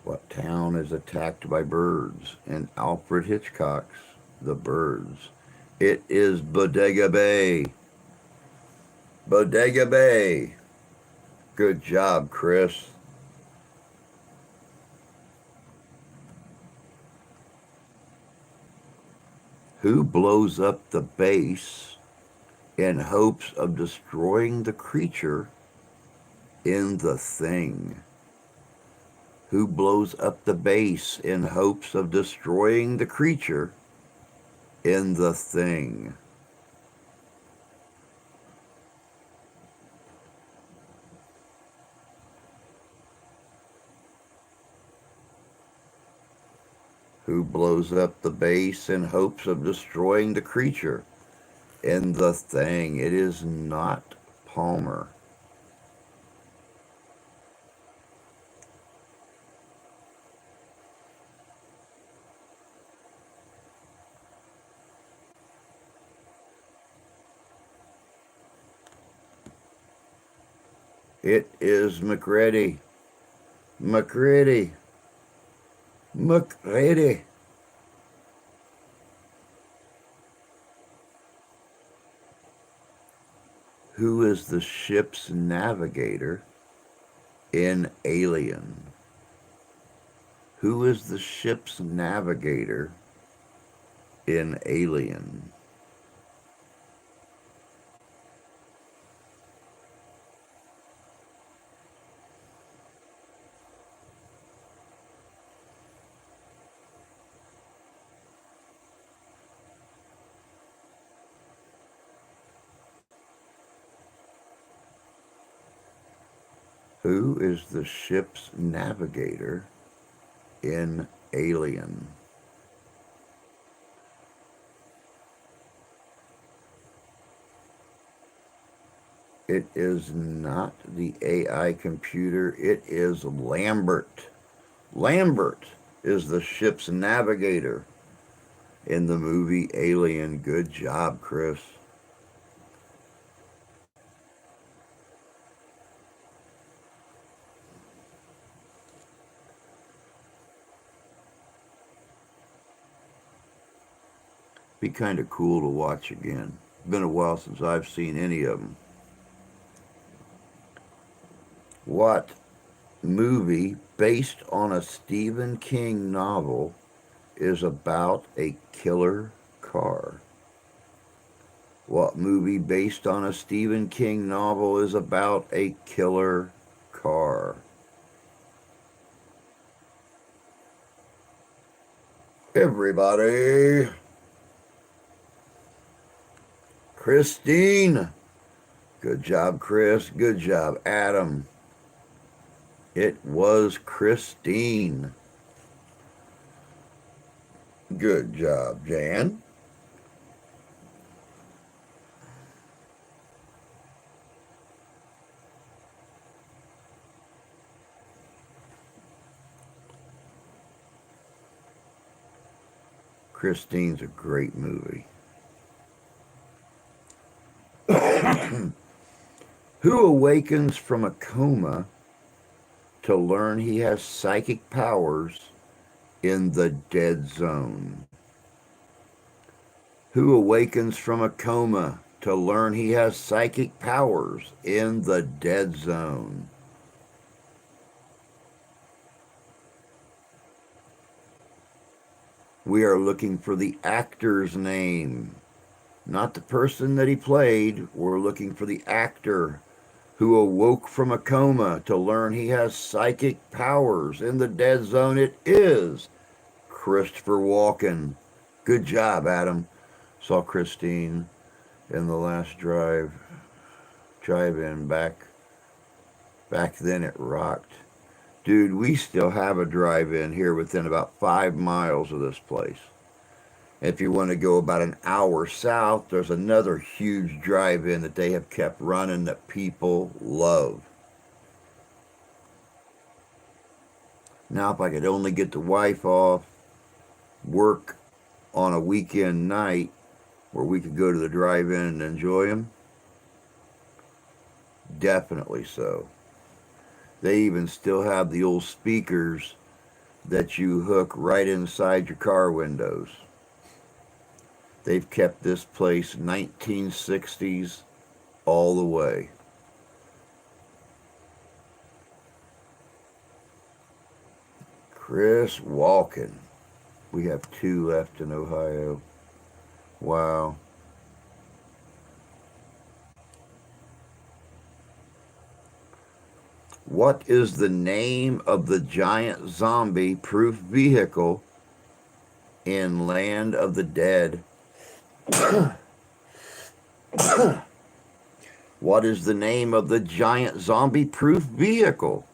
What town is attacked by birds in Alfred Hitchcock's The Birds? It is Bodega Bay. Bodega Bay. Good job, Chris. Who blows up the base in hopes of destroying the creature in The Thing? Who blows up the base in hopes of destroying the creature in The Thing? Who blows up the base in hopes of destroying the creature in The Thing? It is not Palmer. It is McReady. McReady. McReady. Who is the ship's navigator in Alien? Who is the ship's navigator in Alien? Who is the ship's navigator in Alien? It is not the AI computer. It is Lambert. Lambert is the ship's navigator in the movie Alien. Good job, Chris. Be kind of cool to watch again. Been a while since I've seen any of them. What movie based on a Stephen King novel is about a killer car? What movie based on a Stephen King novel is about a killer car? Everybody. Christine. Good job, Chris. Good job, Adam. It was Christine. Good job, Jan. Christine's a great movie. Who awakens from a coma to learn he has psychic powers in the dead zone? Who awakens from a coma to learn he has psychic powers in the dead zone? We are looking for the actor's name, not the person that he played. We're looking for the actor who awoke from a coma to learn he has psychic powers in the dead zone. It is Christopher Walken. Good job, Adam. Saw Christine in the last drive-in back then. It rocked. Dude, we still have a drive-in here within about 5 miles of this place. If you want to go about an hour south, there's another huge drive-in that they have kept running that people love. Now, if I could only get the wife off work on a weekend night where we could go to the drive-in and enjoy them, definitely so. They even still have the old speakers that you hook right inside your car windows. They've kept this place 1960s all the way. Chris Walken. We have 2 left in Ohio. Wow. What is the name of the giant zombie-proof vehicle in Land of the Dead? What is the name of the giant zombie-proof vehicle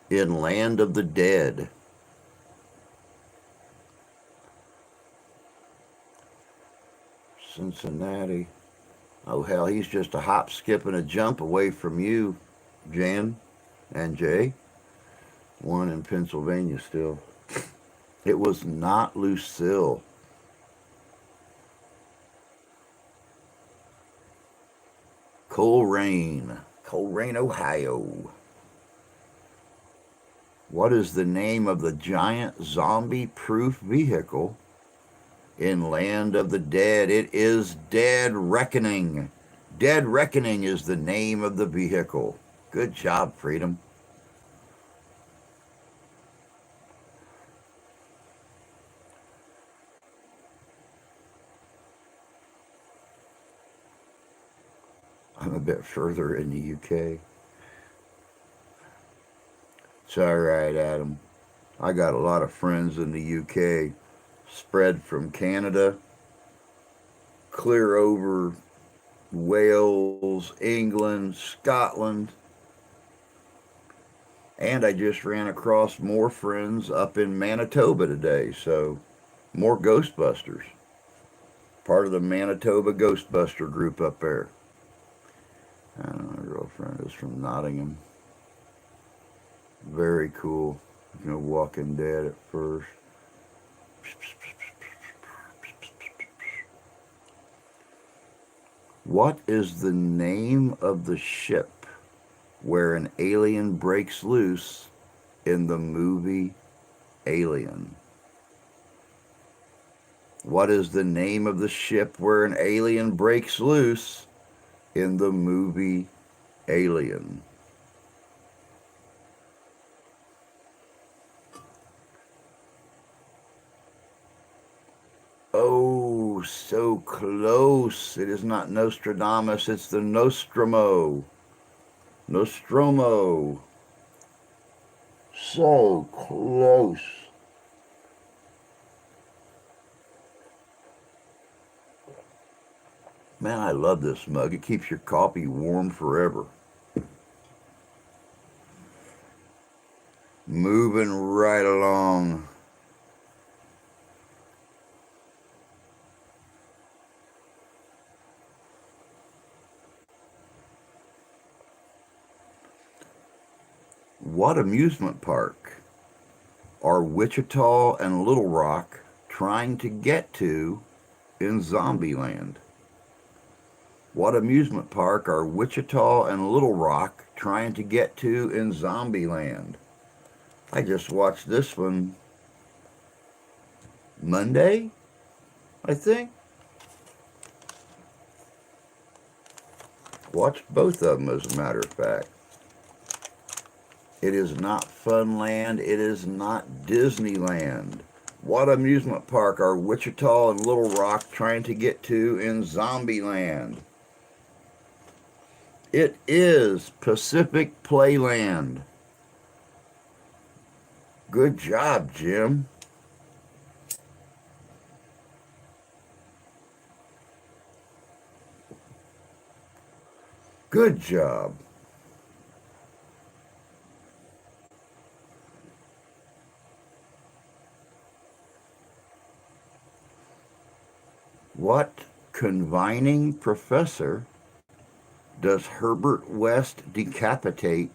in Land of the Dead? Cincinnati. Oh, hell, he's just a hop, skip, and a jump away from you, Jan and Jay. One in Pennsylvania still. It was not Lucille. Coleraine, Ohio. What is the name of the giant zombie-proof vehicle in Land of the Dead? It is Dead Reckoning. Dead Reckoning is the name of the vehicle. Good job, Freedom. I'm a bit further in the UK. It's all right, Adam. I got a lot of friends in the UK, spread from Canada, clear over Wales, England, Scotland, and I just ran across more friends up in Manitoba today, so more Ghostbusters. Part of the Manitoba Ghostbuster group up there. I don't know, my girlfriend is from Nottingham. Very cool. You know, Walking Dead at first. What is the name of the ship where an alien breaks loose in the movie Alien? What is the name of the ship where an alien breaks loose in the movie Alien? Oh, so close. It is not Nostradamus, it's the Nostromo. Nostromo. So close. Man, I love this mug. It keeps your coffee warm forever. Moving right along. What amusement park are Wichita and Little Rock trying to get to in Zombieland? What amusement park are Wichita and Little Rock trying to get to in Zombieland? I just watched this one Monday, I think. Watched both of them, as a matter of fact. It is not Funland. It is not Disneyland. What amusement park are Wichita and Little Rock trying to get to in Zombieland? It is Pacific Playland. Good job, Jim. Good job. What convining professor does Herbert West decapitate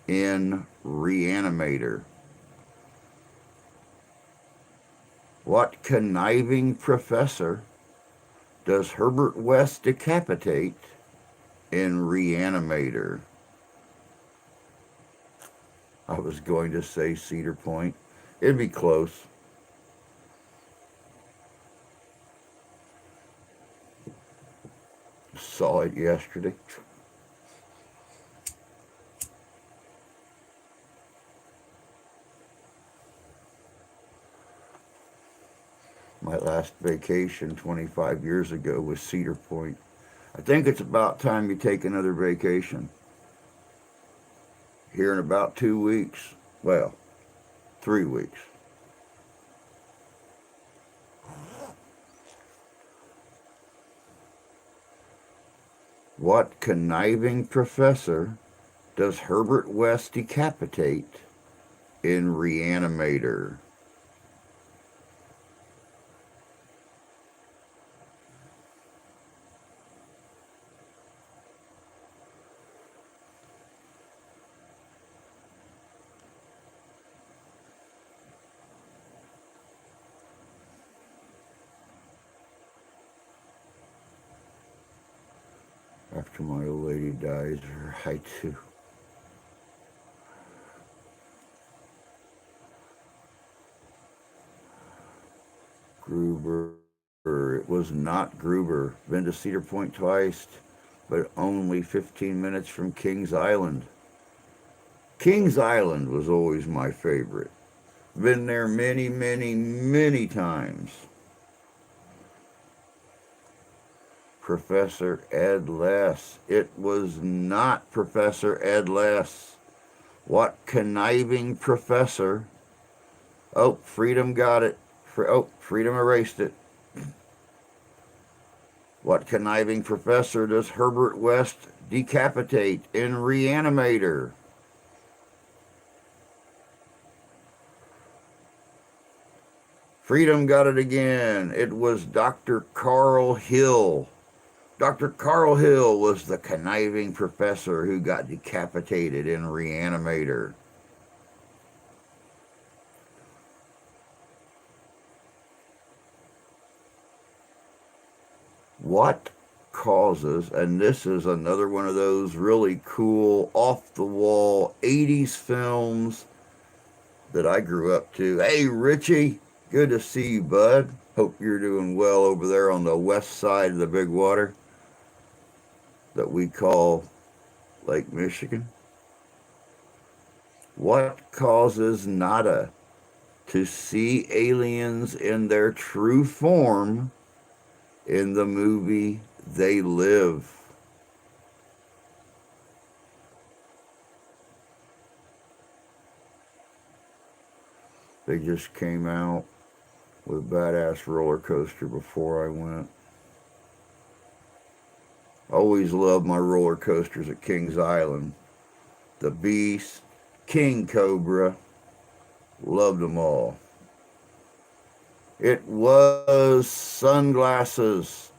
in Reanimator? What conniving professor does Herbert West decapitate in Reanimator? I was going to say Cedar Point. It'd be close. Saw it yesterday. My last vacation 25 years ago was Cedar Point. I think it's about time you take another vacation. Here in about 2 weeks. Well, 3 weeks. What conniving professor does Herbert West decapitate in Reanimator? After my old lady dies, I too. Gruber. It was not Gruber. Been to Cedar Point twice, but only 15 minutes from Kings Island. Kings Island was always my favorite. Been there many, many, many times. Professor Ed Less. It was not Professor Ed Less. What conniving professor? Oh, Freedom got it. Freedom erased it. What conniving professor does Herbert West decapitate in Reanimator? Freedom got it again. It was Dr. Carl Hill. Dr. Carl Hill was the conniving professor who got decapitated in Reanimator. What causes, and this is another one of those really cool, off-the-wall 80s films that I grew up to. Hey, Richie, good to see you, bud. Hope you're doing well over there on the west side of the big water that we call Lake Michigan. What causes Nada to see aliens in their true form in the movie They Live? They just came out with a badass roller coaster before I went. Always loved my roller coasters at Kings Island. The Beast, King Cobra, loved them all. It was sunglasses.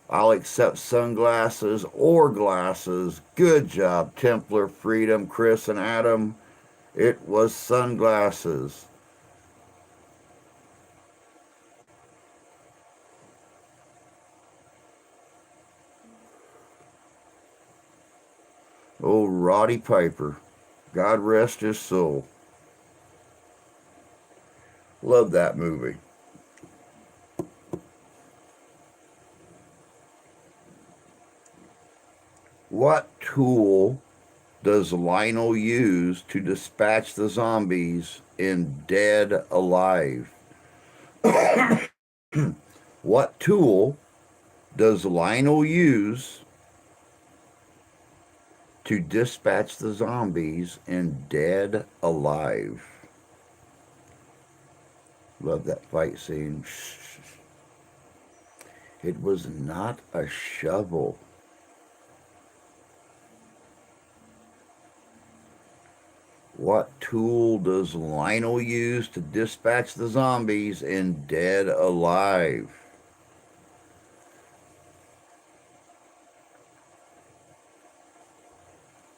I'll accept sunglasses or glasses. Good job, Templar, Freedom, Chris, and Adam. It was sunglasses. Oh, Roddy Piper. God rest his soul. Love that movie. What tool does Lionel use to dispatch the zombies in Dead Alive? What tool does Lionel use to dispatch the zombies in Dead Alive? Love that fight scene. It was not a shovel. What tool does Lionel use to dispatch the zombies in Dead Alive?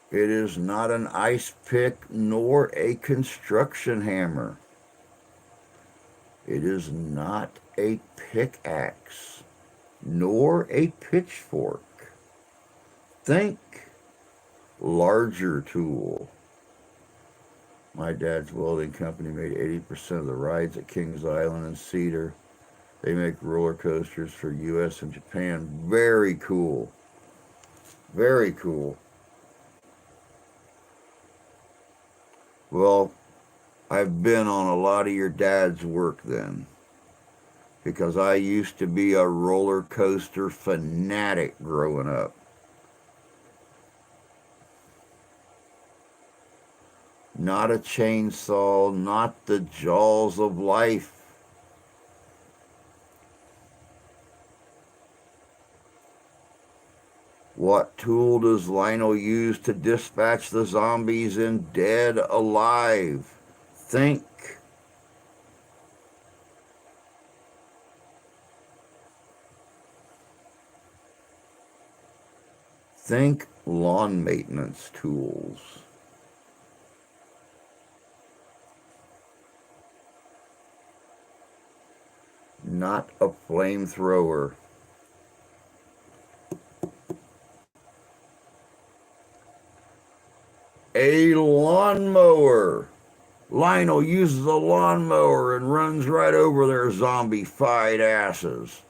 It is not an ice pick nor a construction hammer. It is not a pickaxe nor a pitchfork. Think larger tool. My dad's welding company made 80% of the rides at Kings Island and Cedar. They make roller coasters for US and Japan. Very cool. Very cool. Well, I've been on a lot of your dad's work then. because I used to be a roller coaster fanatic growing up. Not a chainsaw, not the jaws of life. What tool does Lionel use to dispatch the zombies in Dead Alive? Think. Think lawn maintenance tools. Not a flamethrower. A lawnmower. Lionel uses a lawnmower and runs right over their zombie-fied asses.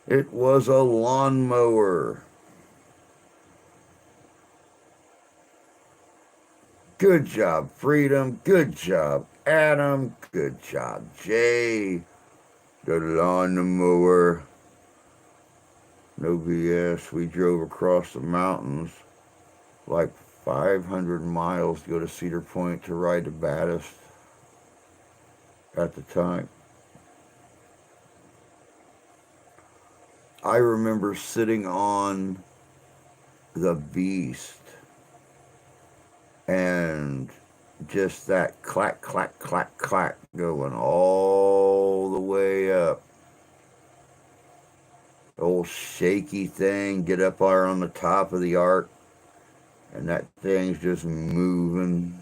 It was a lawnmower. Good job, Freedom. Good job, Adam. Good job, Jay. The lawnmower. No BS. We drove across the mountains like 500 miles to go to Cedar Point to ride the baddest at the time. I remember sitting on the Beast and just that clack, clack, clack, clack going all the way up. The old shaky thing, get up there on the top of the ark, and that thing's just moving.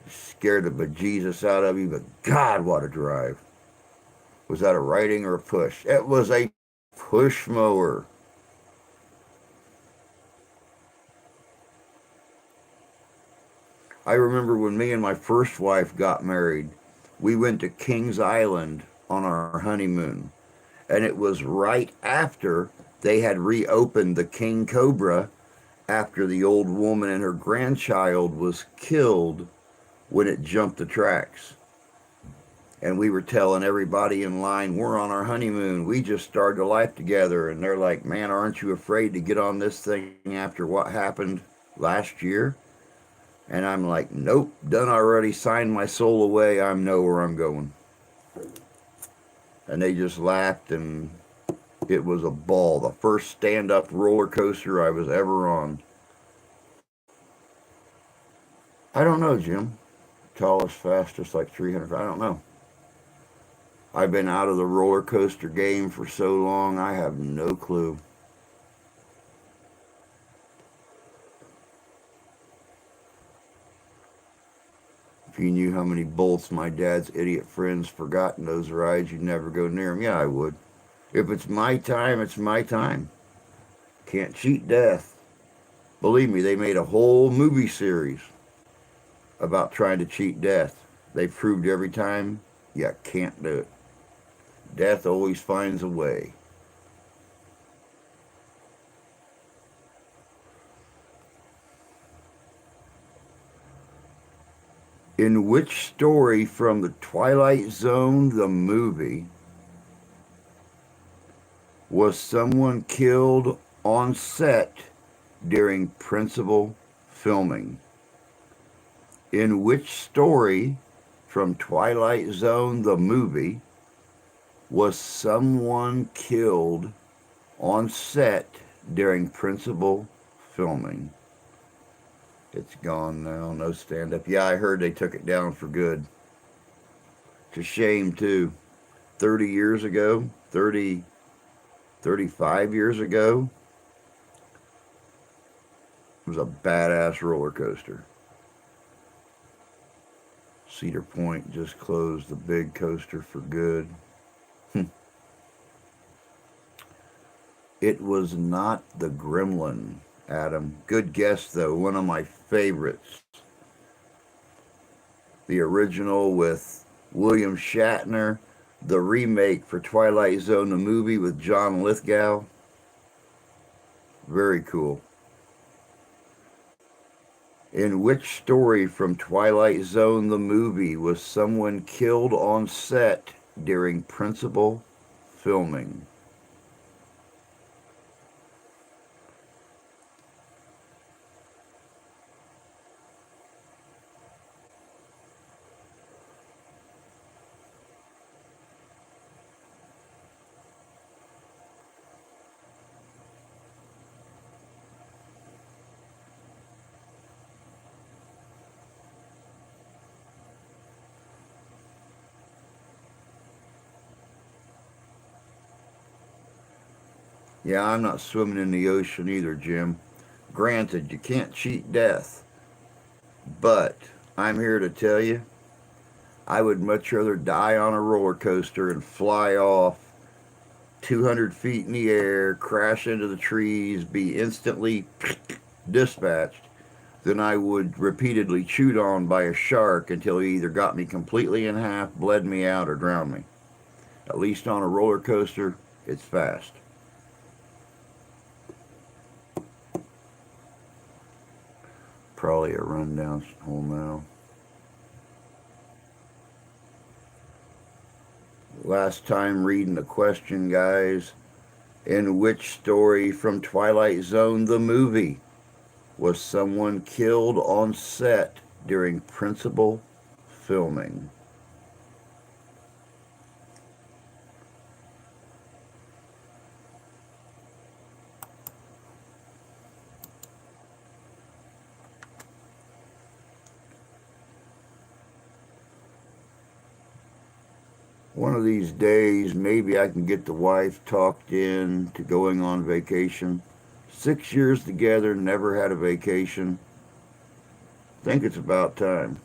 Scared the bejesus out of you, but God, what a drive. Was that a riding or a push? It was a push mower. I remember when me and my first wife got married, we went to Kings Island on our honeymoon. And it was right after they had reopened the King Cobra after the old woman and her grandchild was killed when it jumped the tracks. And we were telling everybody in line, we're on our honeymoon. We just started a life together. And they're like, man, aren't you afraid to get on this thing after what happened last year? And I'm like, nope, done already, signed my soul away. I know where I'm going. And they just laughed, and it was a ball. The first stand-up roller coaster I was ever on. I don't know, Jim. Tallest, fastest, like 300. I don't know. I've been out of the roller coaster game for so long, I have no clue. If you knew how many bolts my dad's idiot friends forgot in those rides, you'd never go near them. Yeah, I would. If it's my time, it's my time. Can't cheat death. Believe me, they made a whole movie series about trying to cheat death. They proved every time you can't do it. Death always finds a way. In which story from the Twilight Zone, the movie, was someone killed on set during principal filming? In which story from Twilight Zone, the movie, was someone killed on set during principal filming? It's gone now, no stand-up. Yeah, I heard they took it down for good. It's a shame, too. 30 years ago, 35 years ago, it was a badass roller coaster. Cedar Point just closed the big coaster for good. It was not the Gremlin, Adam. Good guess, though. One of my favorites. The original with William Shatner. The remake for Twilight Zone, the movie with John Lithgow. Very cool. In which story from Twilight Zone the movie was someone killed on set during principal filming? Yeah, I'm not swimming in the ocean either, Jim. Granted, you can't cheat death, but I'm here to tell you I would much rather die on a roller coaster and fly off 200 feet in the air, crash into the trees, be instantly dispatched, than I would repeatedly chewed on by a shark until he either got me completely in half, bled me out, or drowned me. At least on a roller coaster, it's fast. Probably a rundown hole now. Last time reading the question, guys. In which story from Twilight Zone the movie was someone killed on set during principal filming? One of these days, maybe I can get the wife talked in to going on vacation. 6 years together, never had a vacation. Think it's about time.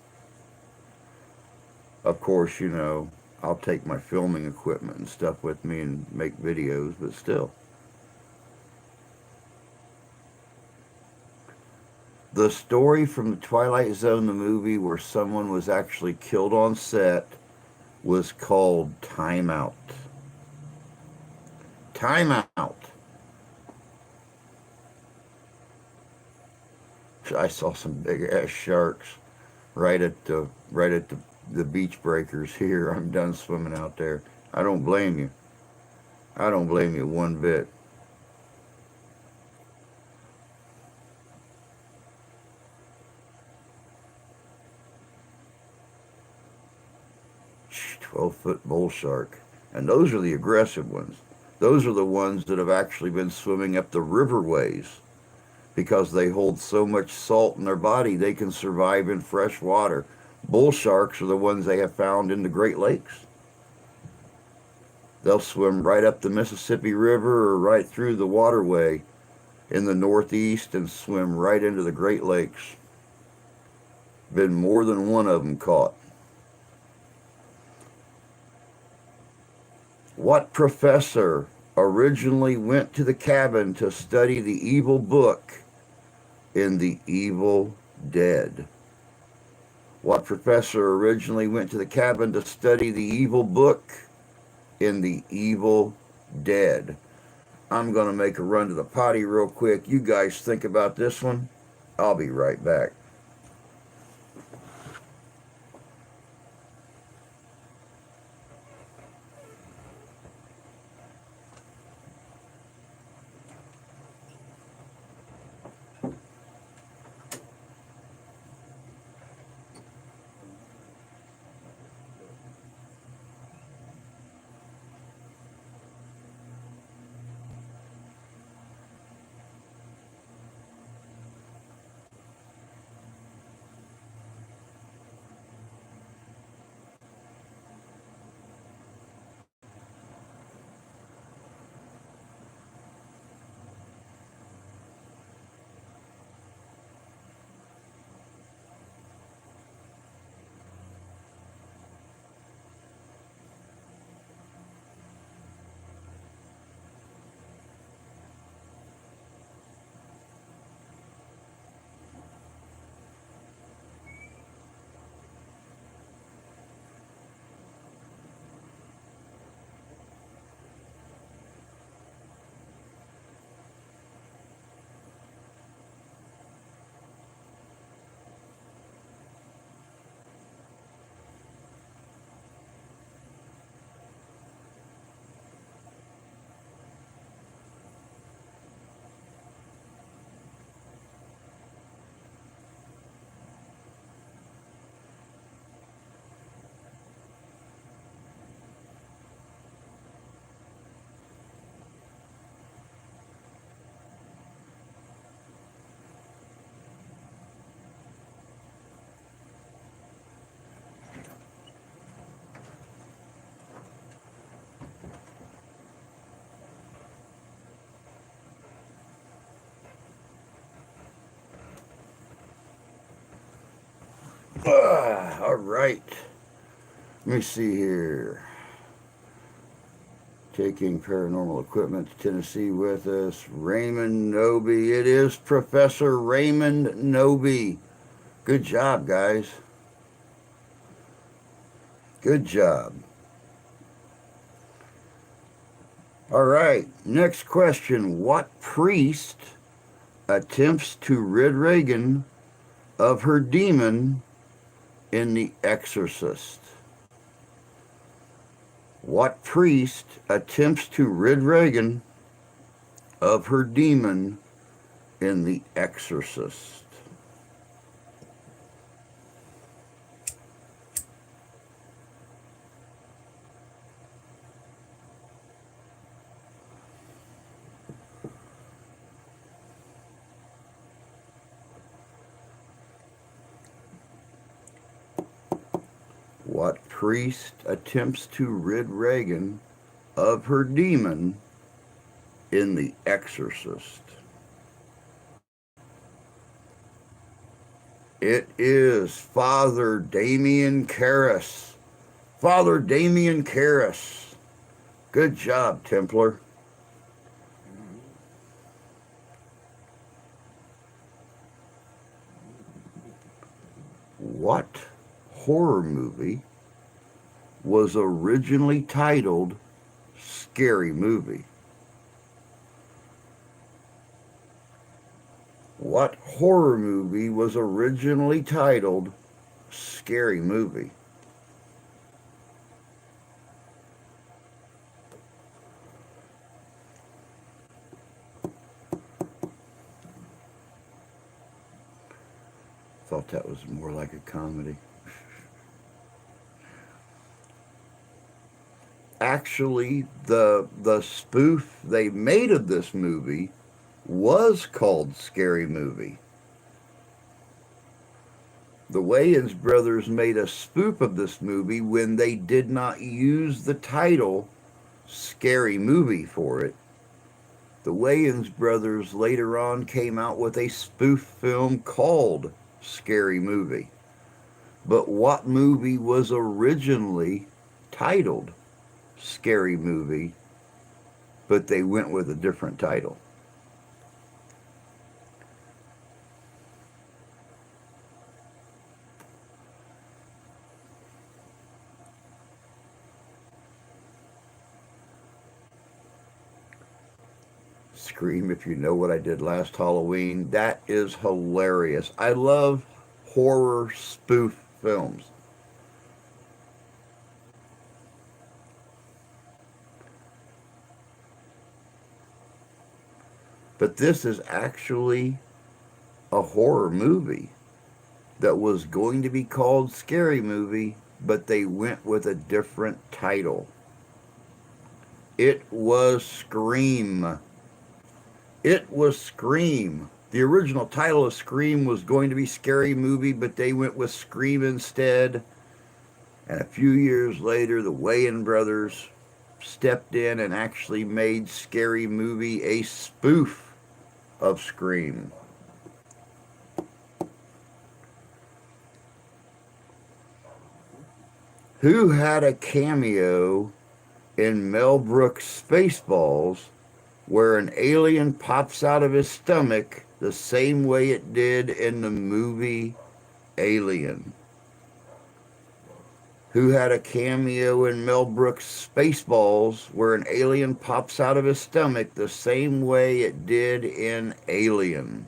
Of course, I'll take my filming equipment and stuff with me and make videos, but still. The story from the Twilight Zone, the movie, where someone was actually killed on set, was called Time Out. Time Out. I saw some big ass sharks right at the beach breakers here. I'm done swimming out there. I don't blame you. I don't blame you one bit. 12-foot bull shark. And those are the aggressive ones. Those are the ones that have actually been swimming up the riverways because they hold so much salt in their body they can survive in fresh water. Bull sharks are the ones they have found in the Great Lakes. They'll swim right up the Mississippi River or right through the waterway in the Northeast and swim right into the Great Lakes. Been more than one of them caught. What professor originally went to the cabin to study the evil book in The Evil Dead? What professor originally went to the cabin to study the evil book in The Evil Dead? I'm going to make a run to the potty real quick. You guys think about this one. I'll be right back. All right. Let me see here. Taking paranormal equipment to Tennessee with us, Raymond Noby. It is Professor Raymond Noby. Good job, guys. Good job. All right, next question. What priest attempts to rid Reagan of her demon in The Exorcist? What priest attempts to rid Reagan of her demon in The Exorcist? What priest attempts to rid Reagan of her demon in The Exorcist? It is Father Damien Karras. Father Damien Karras. Good job, Templar. What horror movie was originally titled Scary Movie? What horror movie was originally titled Scary Movie? Thought that was more like a comedy. Actually, the spoof they made of this movie was called Scary Movie. The Wayans brothers made a spoof of this movie when they did not use the title Scary Movie for it. The Wayans brothers later on came out with a spoof film called Scary Movie. But what movie was originally titled Scary Movie, but they went with a different title? Scream if you know what I did last Halloween. That is hilarious. I love horror spoof films. But this is actually a horror movie that was going to be called Scary Movie, but they went with a different title. It was Scream. It was Scream. The original title of Scream was going to be Scary Movie, but they went with Scream instead. And a few years later, the Wayans brothers stepped in and actually made Scary Movie a spoof of Scream. Who had a cameo in Mel Brooks' Spaceballs, where an alien pops out of his stomach the same way it did in the movie Alien? Who had a cameo in Mel Brooks' Spaceballs, where an alien pops out of his stomach the same way it did in Alien?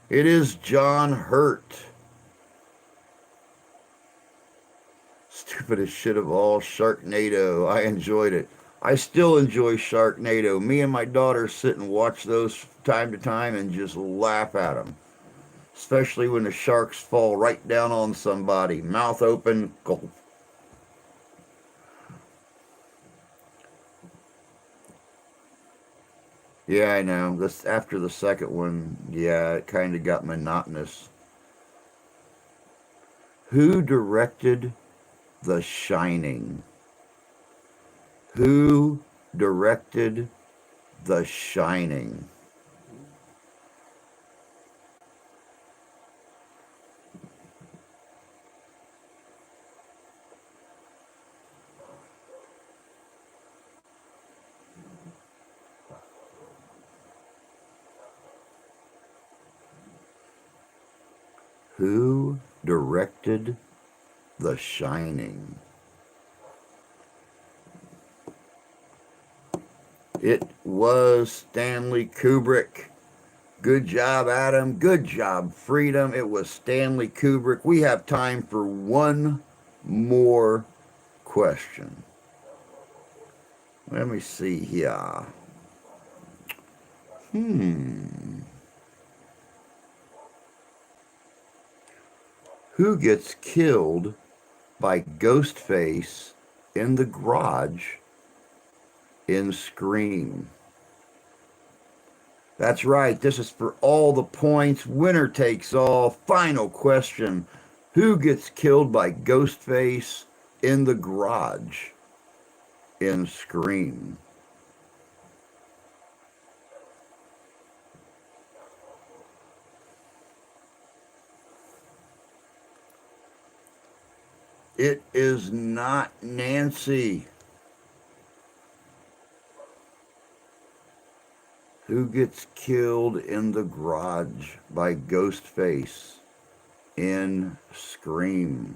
It is John Hurt. Stupidest shit of all, Sharknado. I enjoyed it. I still enjoy Sharknado. Me and my daughter sit and watch those time to time and just laugh at them. Especially when the sharks fall right down on somebody. Mouth open, gulp. Yeah, I know. This after the second one, yeah, it kind of got monotonous. Who directed The Shining? Who directed The Shining? Who directed The Shining? It was Stanley Kubrick. Good job, Adam. Good job, Freedom. It was Stanley Kubrick. We have time for one more question. Let me see here. Who gets killed by Ghostface in the garage in Scream? That's right. This is for all the points. Winner takes all. Final question. Who gets killed by Ghostface in the garage in Scream? It is not Nancy. Who gets killed in the garage by Ghostface in Scream?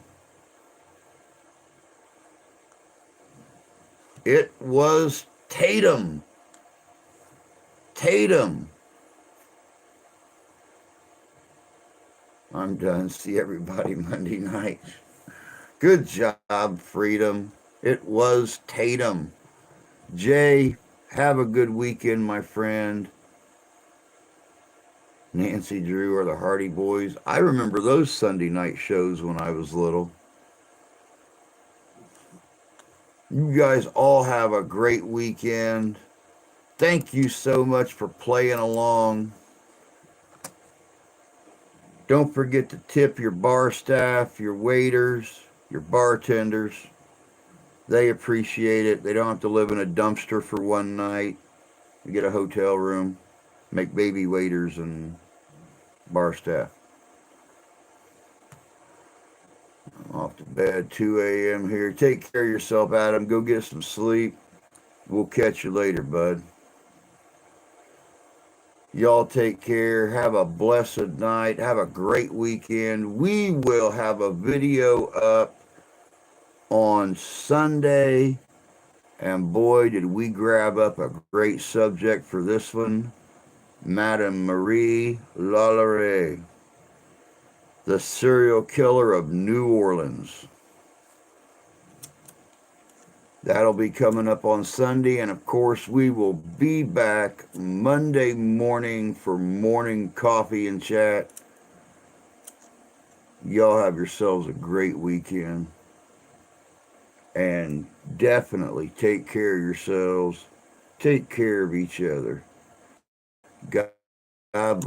It was Tatum. Tatum. I'm done. See everybody Monday night. Good job, Freedom. It was Tatum. Jay, have a good weekend, my friend. Nancy Drew or the Hardy Boys. I remember those Sunday night shows when I was little. You guys all have a great weekend. Thank you so much for playing along. Don't forget to tip your bar staff, your waiters, your bartenders. They appreciate it. They don't have to live in a dumpster for one night. You get a hotel room, make baby waiters and bar staff. I'm off to bed, 2 a.m. here. Take care of yourself, Adam. Go get some sleep. We'll catch you later, bud. Y'all take care. Have a blessed night. Have a great weekend. We will have a video up on Sunday. And boy, did we grab up a great subject for this one. Madame Marie Lalaurie, the serial killer of New Orleans. That'll be coming up on Sunday. And of course, we will be back Monday morning for morning coffee and chat. Y'all have yourselves a great weekend. And definitely take care of yourselves. Take care of each other. God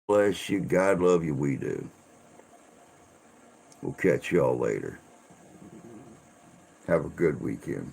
bless you. God love you. We do. We'll catch y'all later. Have a good weekend.